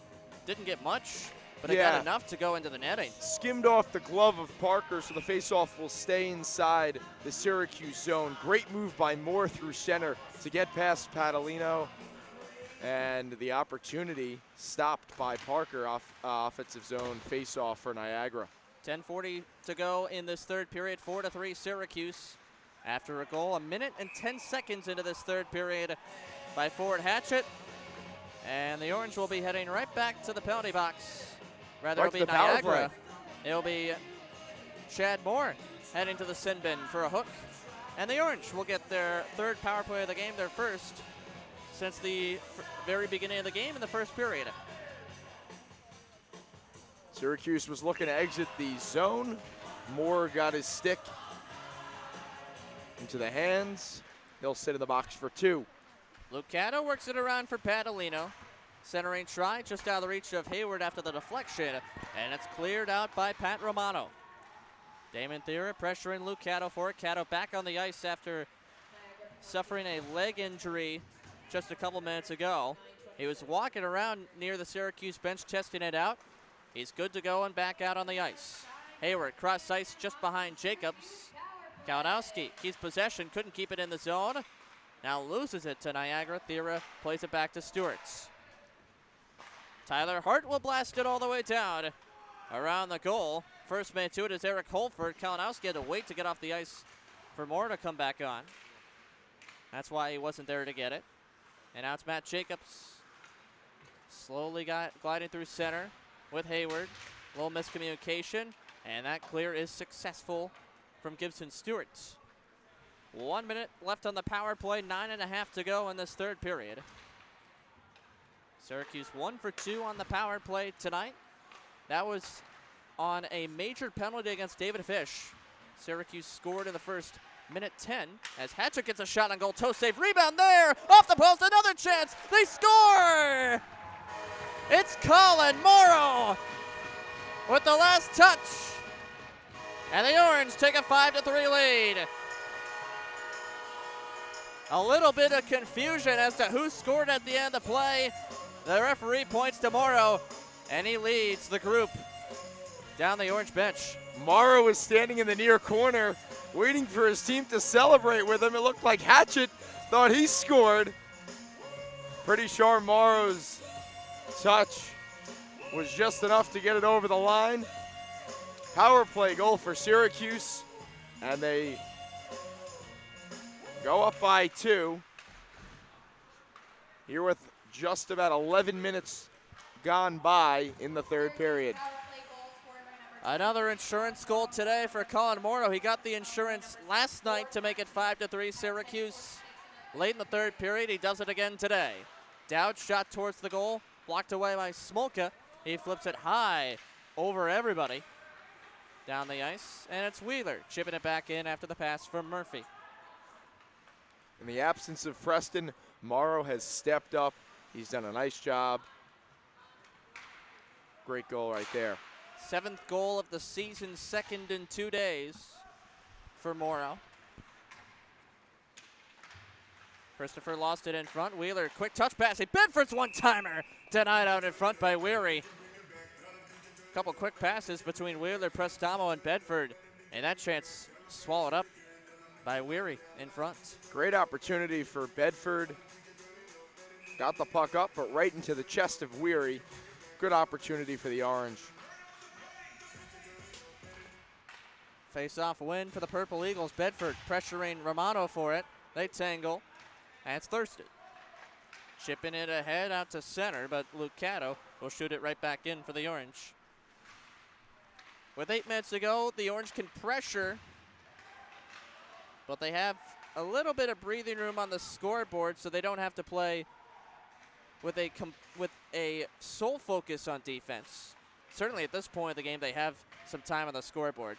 Didn't get much, but it got enough to go into the netting. Skimmed off the glove of Parker, so the faceoff will stay inside the Syracuse zone. Great move by Moore through center to get past Padalino. And the opportunity stopped by Parker off offensive zone faceoff for Niagara. 10:40 to go in this third period. 4-3 Syracuse. After a goal, 1 minute and 10 seconds into this third period by Ford Hatchett. And the Orange will be heading right back to the penalty box. Rather, it'll be Niagara. It'll be Chad Moore heading to the sin bin for a hook. And the Orange will get their third power play of the game, their first since the very beginning of the game in the first period. Syracuse was looking to exit the zone. Moore got his stick into the hands. He'll sit in the box for two. Lucato works it around for Padalino. Centering try just out of the reach of Hayward after the deflection, and it's cleared out by Pat Romano. Damon Thera pressuring Luke Cato for it. Cato back on the ice after suffering a leg injury just a couple minutes ago. He was walking around near the Syracuse bench testing it out. He's good to go and back out on the ice. Hayward cross ice just behind Jacobs. Kalinowski keeps possession, couldn't keep it in the zone. Now loses it to Niagara. Thera plays it back to Stewart's. Tyler Hart will blast it all the way down around the goal. First man to it is Eric Holford. Kalinowski had to wait to get off the ice for Moore to come back on. That's why he wasn't there to get it. And now it's Matt Jacobs. Slowly gliding through center with Hayward. A little miscommunication. And that clear is successful from Gibson Stewart. 1 minute left on the power play. 9.5 to go in this third period. Syracuse 1 for 2 on the power play tonight. That was on a major penalty against David Fish. Syracuse scored in the first minute 10 as Hatchett gets a shot on goal. Toe save, rebound there, off the post, another chance. They score! It's Colin Morrow with the last touch. And the Orange take a 5-3 lead. A little bit of confusion as to who scored at the end of the play. The referee points to Morrow, and he leads the group down the Orange bench. Morrow was standing in the near corner, waiting for his team to celebrate with him. It looked like Hatchett thought he scored. Pretty sure Morrow's touch was just enough to get it over the line. Power play goal for Syracuse, and they go up by 2. Here with just about 11 minutes gone by in the third period. Another insurance goal today for Colin Morrow. He got the insurance last night to make it 5-3 Syracuse. Late in the third period, he does it again today. Dowd shot towards the goal, blocked away by Smolka. He flips it high over everybody down the ice, and it's Wheeler chipping it back in after the pass from Murphy. In the absence of Preston, Morrow has stepped up. He's done a nice job. Great goal right there. 7th goal of the season, second in 2 days for Morrow. Christopher lost it in front. Wheeler, quick touch pass. Bedford's one-timer denied out in front by Weary. Couple quick passes between Wheeler, Prestamo, and Bedford, and that chance swallowed up by Weary in front. Great opportunity for Bedford. Got the puck up, but right into the chest of Weary. Good opportunity for the Orange. Face-off win for the Purple Eagles. Bedford pressuring Romano for it. They tangle, and it's Thurston. Chipping it ahead out to center, but Luke Cato will shoot it right back in for the Orange. With 8 minutes to go, the Orange can pressure, but they have a little bit of breathing room on the scoreboard, so they don't have to play with a sole focus on defense. Certainly at this point of the game, they have some time on the scoreboard.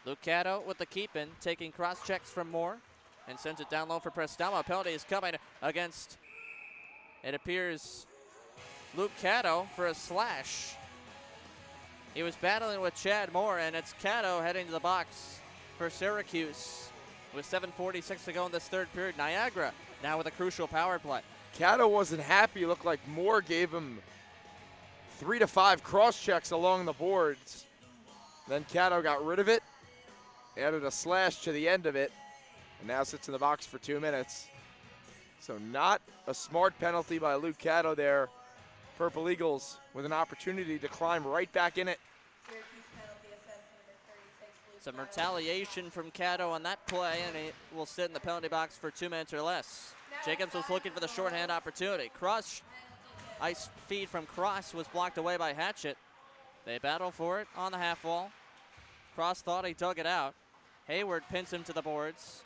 Luke Cato with the keep-in, taking cross checks from Moore, and sends it down low for Prestamo. A penalty is coming against, it appears, Luke Cato for a slash. He was battling with Chad Moore, and it's Cato heading to the box for Syracuse. With 7:46 to go in this third period, Niagara now with a crucial power play. Cato wasn't happy. It looked like Moore gave him 3 to 5 cross checks along the boards. Then Cato got rid of it, added a slash to the end of it, and now sits in the box for 2 minutes. So not a smart penalty by Luke Cato there. Purple Eagles with an opportunity to climb right back in it. Some retaliation from Cato on that play, and he will sit in the penalty box for 2 minutes or less. Jacobs was looking for the shorthand opportunity. Cross ice feed from Cross was blocked away by Hatchett. They battle for it on the half wall. Cross thought he dug it out. Hayward pins him to the boards.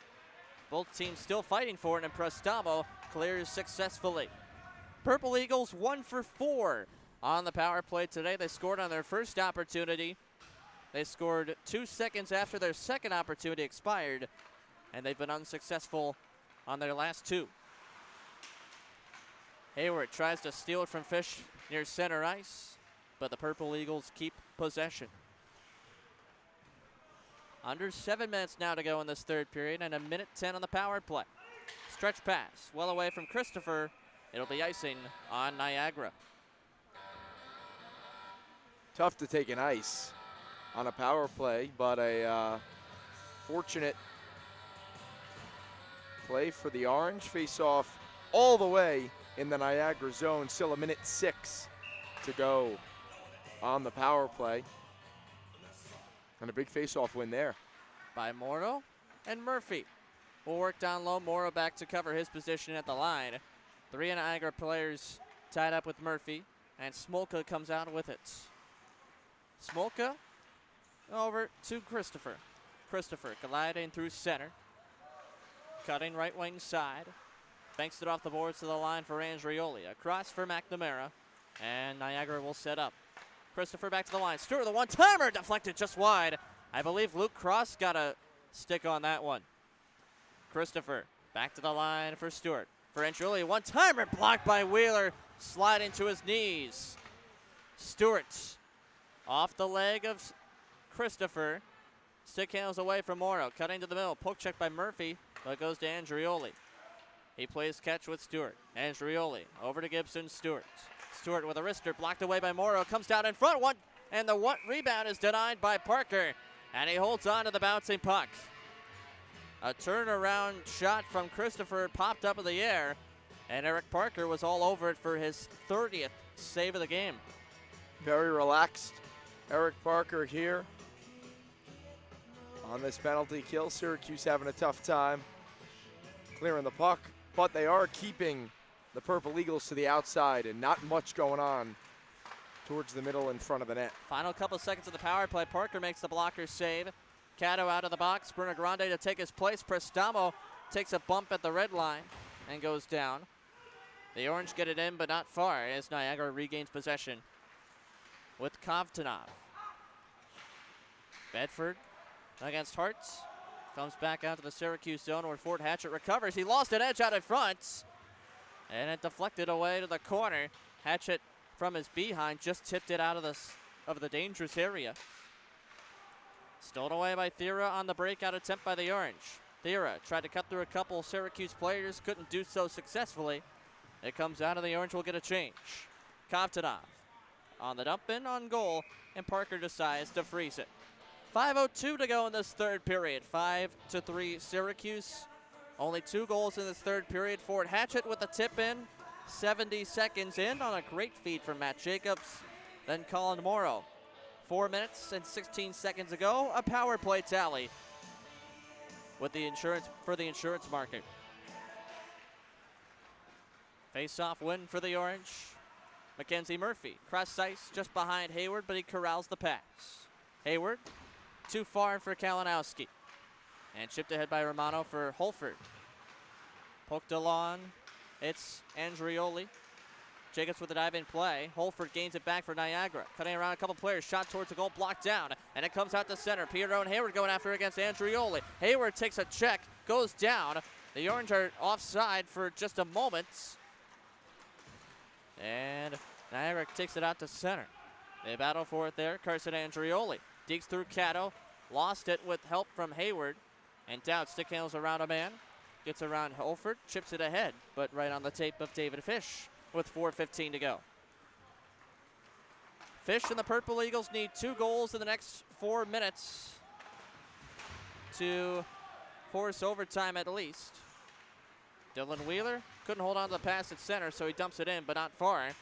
Both teams still fighting for it, and Prestamo clears successfully. Purple Eagles 1 for 4 on the power play today. They scored on their first opportunity. They scored 2 seconds after their second opportunity expired, and they've been unsuccessful on their last 2. Hayward tries to steal it from Fish near center ice, but the Purple Eagles keep possession. Under 7 minutes now to go in this third period, and 1:10 on the power play. Stretch pass, well away from Christopher. It'll be icing on Niagara. Tough to take an ice on a power play, but a fortunate play for the Orange. Face off all the way in the Niagara zone. Still 1:06 to go on the power play. And a big face-off win there. By Morrow and Murphy. Will work down low. Morrow back to cover his position at the line. 3 Niagara players tied up with Murphy, and Smolka comes out with it. Smolka over to Christopher. Christopher gliding through center. Cutting right wing side. Banks it off the boards to the line for Andrioli. Across for McNamara, and Niagara will set up. Christopher back to the line. Stewart, the one-timer, deflected just wide. I believe Luke Cross got a stick on that one. Christopher back to the line for Stewart. For Andrioli, one-timer blocked by Wheeler, sliding to his knees. Stewart off the leg of Christopher. Stick handles away from Morrow. Cutting to the middle. Poke check by Murphy, but it goes to Andrioli. He plays catch with Stewart. Andrioli over to Gibson. Stewart with a wrister, blocked away by Morrow, comes down in front, and the rebound is denied by Parker, and he holds on to the bouncing puck. A turnaround shot from Christopher popped up in the air, and Eric Parker was all over it for his 30th save of the game. Very relaxed. Eric Parker here on this penalty kill. Syracuse having a tough time clearing the puck, but they are keeping the Purple Eagles to the outside, and not much going on towards the middle in front of the net. Final couple seconds of the power play. Parker makes the blocker save. Cato out of the box. Bruno Grande to take his place. Prestamo takes a bump at the red line and goes down. The Orange get it in, but not far, as Niagara regains possession with Kovtunov. Bedford against Hartz. Comes back out to the Syracuse zone where Fort Hatchett recovers. He lost an edge out in front, and it deflected away to the corner. Hatchett from his behind just tipped it out of the dangerous area. Stolen away by Thera on the breakout attempt by the Orange. Thera tried to cut through a couple Syracuse players, couldn't do so successfully. It comes out, and the Orange will get a change. Kovtunov on the dump in on goal, and Parker decides to freeze it. 5:02 to go in this third period. 5-3 Syracuse. Only 2 goals in this third period. Fort Hatchett with a tip in. 70 seconds in on a great feed from Matt Jacobs. Then Colin Morrow. 4 minutes and 16 seconds ago, a power play tally with the insurance market. Face-off win for the Orange. Mackenzie Murphy, cross ice just behind Hayward, but he corrals the pass. Hayward, too far for Kalinowski. And chipped ahead by Romano for Holford. Poked along. It's Andrioli. Jacobs with a dive-in play. Holford gains it back for Niagara. Cutting around a couple players. Shot towards the goal. Blocked down. And it comes out to center. Piero and Hayward going after it against Andrioli. Hayward takes a check. Goes down. The Orange are offside for just a moment. And Niagara takes it out to center. They battle for it there. Carson Andrioli digs through Cato. Lost it with help from Hayward. And down, stick handles around a man. Gets around Holford, chips it ahead, but right on the tape of David Fish with 4:15 to go. Fish and the Purple Eagles need 2 goals in the next 4 minutes to force overtime at least. Dylan Wheeler couldn't hold on to the pass at center, so he dumps it in, but not far.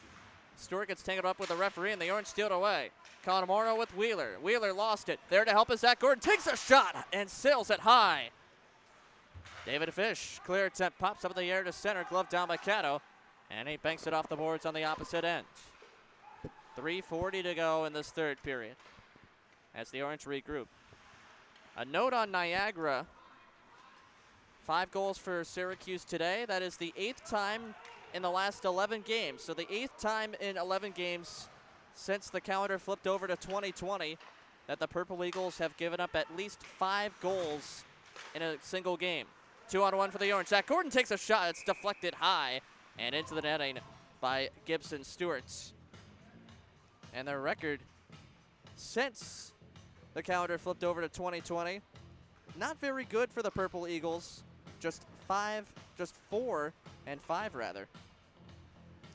Stewart gets tangled up with the referee, and the Orange steal it away. Colin Morrow with Wheeler. Wheeler lost it. There to help is Zach Gordon. Takes a shot and sails it high. David Fish, clear attempt, pops up in the air to center, glove down by Cato, and he banks it off the boards on the opposite end. 3:40 to go in this third period as the Orange regroup. A note on Niagara, 5 goals for Syracuse today. That is the 8th time in the last 11 games. So the 8th time in 11 games since the calendar flipped over to 2020 that the Purple Eagles have given up at least 5 goals in a single game. 2-on-1 for the Orange. Zach Gordon takes a shot. It's deflected high and into the netting by Gibson Stewarts. And their record since the calendar flipped over to 2020, not very good for the Purple Eagles. Just 4 and 5 rather.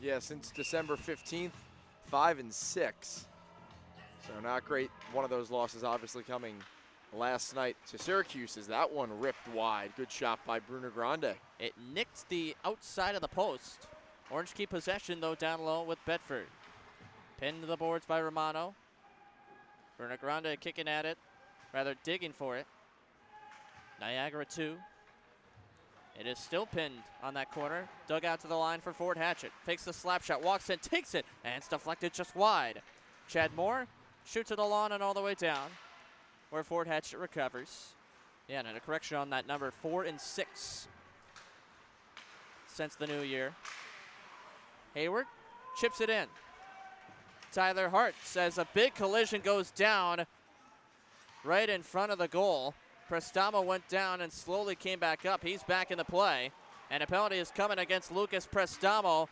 Yeah, since December 15th, 5-6. So not great. One of those losses obviously coming last night to Syracuse as that one ripped wide. Good shot by Bruno Grande. It nicked the outside of the post. Orange keep possession though down low with Bedford. Pinned to the boards by Romano. Bruno Grande kicking at it, rather digging for it. Niagara 2. It is still pinned on that corner. Dug out to the line for Ford Hatchett. Fakes the slap shot, walks in, takes it, and it's deflected just wide. Chad Moore shoots to the lawn and all the way down, where Ford Hatchett recovers. Yeah, and a correction on that number, 4 and 6 since the new year. Hayward chips it in. Tyler Hart says a big collision goes down right in front of the goal. Prestamo went down and slowly came back up. He's back in the play. And a penalty is coming against Lucas Prestamo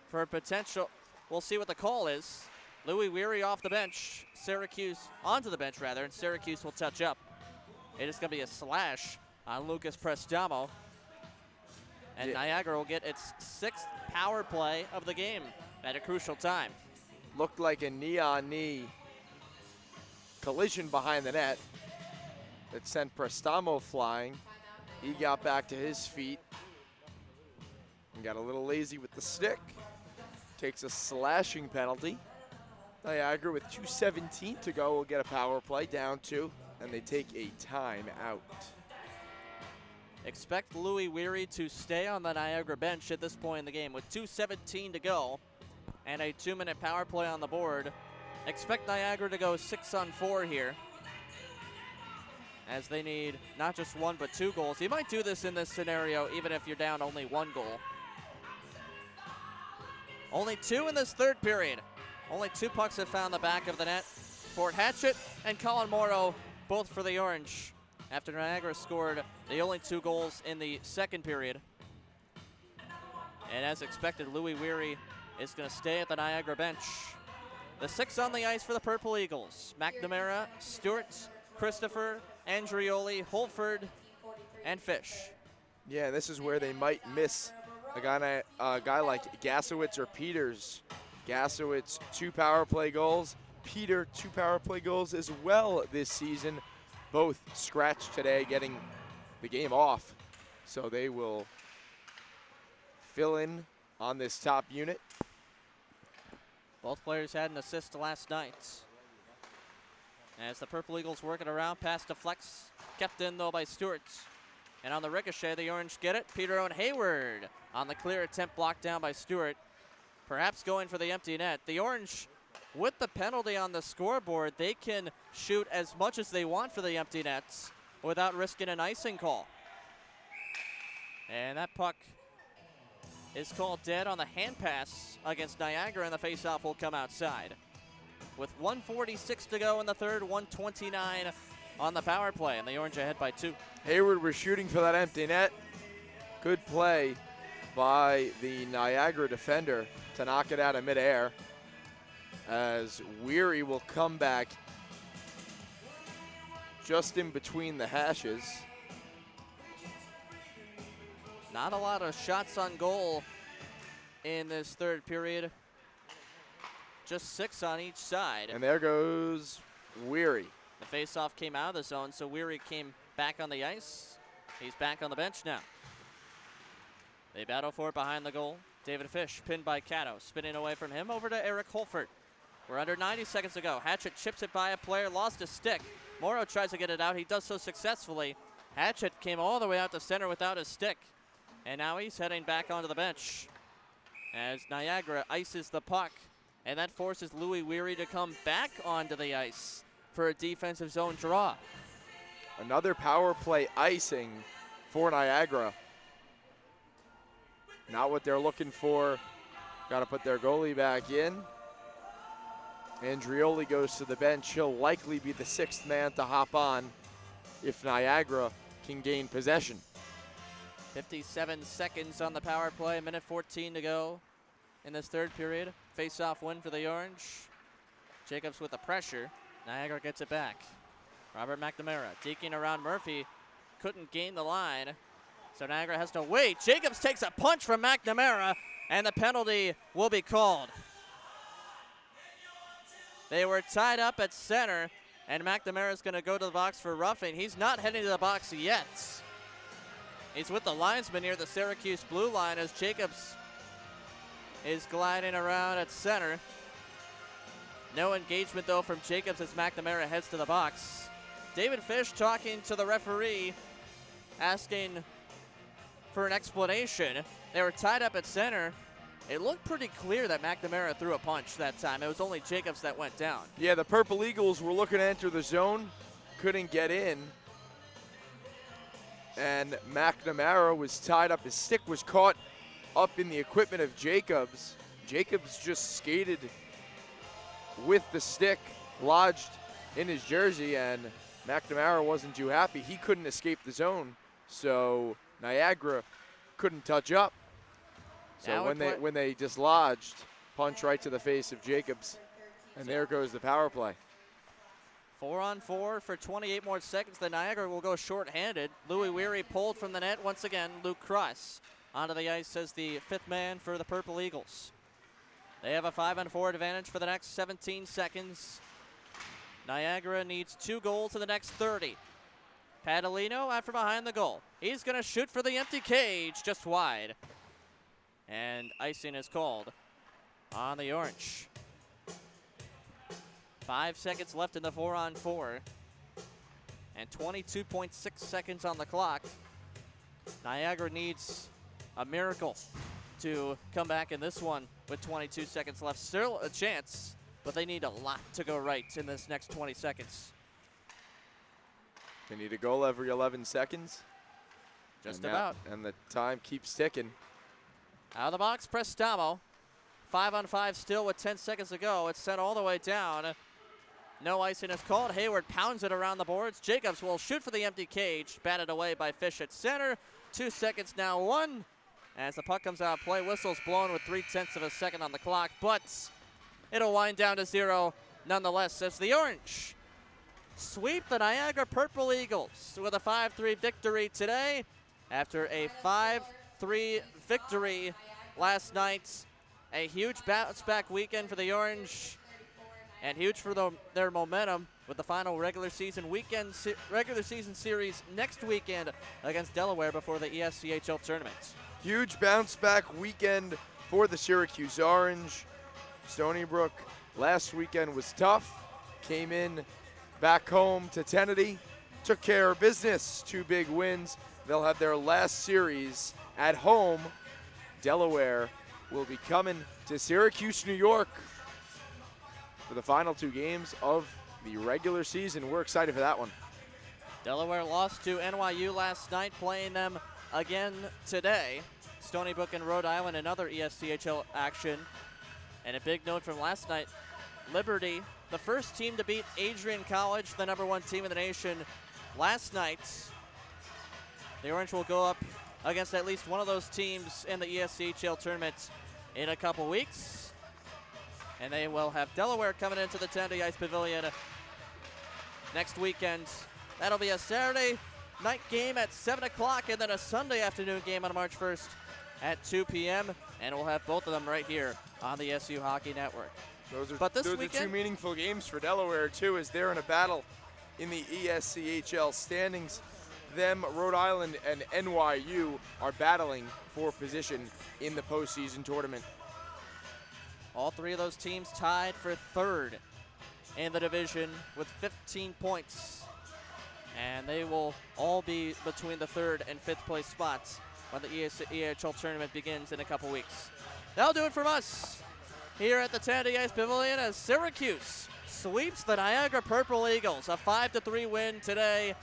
for potential. We'll see what the call is. Louis Weary off the bench. Syracuse onto the bench, rather, and Syracuse will touch up. It is going to be a slash on Lucas Prestamo. And Niagara will get its 6th power play of the game at a crucial time. Looked like a knee-on-knee collision behind the net that sent Prestamo flying. He got back to his feet and got a little lazy with the stick. Takes a slashing penalty. Niagara with 2:17 to go will get a power play, down 2, and they take a timeout. Expect Louis Weary to stay on the Niagara bench at this point in the game with 2:17 to go and a 2-minute power play on the board. Expect Niagara to go 6 on 4 here, as they need not just 1 but 2 goals. You might do this in this scenario even if you're down only 1 goal. Only 2 in this third period. Only 2 pucks have found the back of the net. Fort Hatchett and Colin Morrow both for the Orange after Niagara scored the only 2 goals in the second period. And as expected, Louis Weary is going to stay at the Niagara bench. The 6 on the ice for the Purple Eagles: McNamara, Stewart, Christopher, Andrioli, Holford, and Fish. Yeah, this is where they might miss a guy like Gasowitz or Peters. Gasowitz, 2 power play goals. Peter, 2 power play goals as well this season. Both scratched today, getting the game off. So they will fill in on this top unit. Both players had an assist last night. As the Purple Eagles work it around, pass to Flex. Kept in, though, by Stewart. And on the ricochet, the Orange get it. Peter Owen Hayward on the clear attempt, blocked down by Stewart. Perhaps going for the empty net. The Orange, with the penalty on the scoreboard, they can shoot as much as they want for the empty nets without risking an icing call. And that puck is called dead on the hand pass against Niagara, and the faceoff will come outside. With 1:46 to go in the third, 1:29 on the power play, and the Orange ahead by 2. Hayward was shooting for that empty net. Good play by the Niagara defender to knock it out of midair, as Weary will come back just in between the hashes. Not a lot of shots on goal in this third period. Just 6 on each side. And there goes Weary. The faceoff came out of the zone, so Weary came back on the ice. He's back on the bench now. They battle for it behind the goal. David Fish pinned by Cato. Spinning away from him over to Eric Holford. We're under 90 seconds to go. Hatchett chips it by a player, lost his stick. Morrow tries to get it out. He does so successfully. Hatchett came all the way out to center without his stick. And now he's heading back onto the bench as Niagara ices the puck. And that forces Louis Weary to come back onto the ice for a defensive zone draw. Another power play icing for Niagara. Not what they're looking for. Got to put their goalie back in. Andrioli goes to the bench. He'll likely be the 6th man to hop on if Niagara can gain possession. 57 seconds on the power play, minute 14 to go in this third period. Face-off win for the Orange. Jacobs with the pressure. Niagara gets it back. Robert McNamara deking around Murphy. Couldn't gain the line. So Niagara has to wait. Jacobs takes a punch from McNamara, and the penalty will be called. They were tied up at center, and McNamara is going to go to the box for roughing. He's not heading to the box yet. He's with the linesman near the Syracuse blue line as Jacobs is gliding around at center. No engagement, though, from Jacobs as McNamara heads to the box. David Fish talking to the referee, asking for an explanation. They were tied up at center. It looked pretty clear that McNamara threw a punch that time. It was only Jacobs that went down. Yeah, the Purple Eagles were looking to enter the zone, couldn't get in. And McNamara was tied up. His stick was caught up in the equipment of Jacobs. Jacobs just skated with the stick lodged in his jersey, and McNamara wasn't too happy. He couldn't escape the zone, so Niagara couldn't touch up. So when they dislodged, punch right to the face of Jacobs, and there goes the power play. 4-on-4 for 28 more seconds. The Niagara will go shorthanded. Louis Weary pulled from the net once again. Luke Cross onto the ice as the fifth man for the Purple Eagles. They have a 5-on-4 advantage for the next 17 seconds. Niagara needs 2 goals in the next 30. Padalino out from behind the goal. He's going to shoot for the empty cage, just wide. And icing is called on the Orange. 5 seconds left in the 4-on-4. And 22.6 seconds on the clock. Niagara needs a miracle to come back in this one with 22 seconds left. Still a chance, but they need a lot to go right in this next 20 seconds. They need a goal every 11 seconds. Just about. And the time keeps ticking. Out of the box, Prestamo. 5-on-5 still with 10 seconds to go. It's sent all the way down. No icing is called. Hayward pounds it around the boards. Jacobs will shoot for the empty cage. Batted away by Fish at center. 2 seconds now, 1. As the puck comes out of play, whistle's blown with 0.3 of a second on the clock, but it'll wind down to 0 nonetheless as the Orange sweep the Niagara Purple Eagles with a 5-3 victory today after a 5-3 victory last night. A huge bounce-back weekend for the Orange and huge for their momentum with the final regular season series next weekend against Delaware before the ESCHL tournament. Huge bounce-back weekend for the Syracuse Orange. Stony Brook last weekend was tough. Came in back home to Tennessee, took care of business. 2 big wins. They'll have their last series at home. Delaware will be coming to Syracuse, New York for the final 2 games of the regular season. We're excited for that one. Delaware lost to NYU last night, playing them again today. Stony Brook and Rhode Island, another ESCHL action. And a big note from last night, Liberty, the first team to beat Adrian College, the #1 team in the nation, last night. The Orange will go up against at least one of those teams in the ESCHL tournament in a couple weeks. And they will have Delaware coming into the Tennessee Ice Pavilion next weekend. That'll be a Saturday night game at 7 o'clock and then a Sunday afternoon game on March 1st at 2 p.m. And we'll have both of them right here on the SU Hockey Network. Those are 2 meaningful games for Delaware, too, as they're in a battle in the ESCHL standings. Them, Rhode Island, and NYU are battling for position in the postseason tournament. All 3 of those teams tied for 3rd in the division with 15 points. And they will all be between the 3rd and 5th place spots when the ESCHL tournament begins in a couple weeks. That'll do it from us here at the Tennessee Ice Pavilion as Syracuse sweeps the Niagara Purple Eagles. A 5-3 win today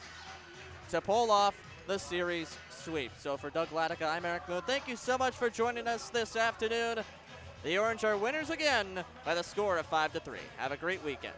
to pull off the series sweep. So for Doug Latica, I'm Eric Moon. Thank you so much for joining us this afternoon. The Orange are winners again by the score of 5-3. Have a great weekend.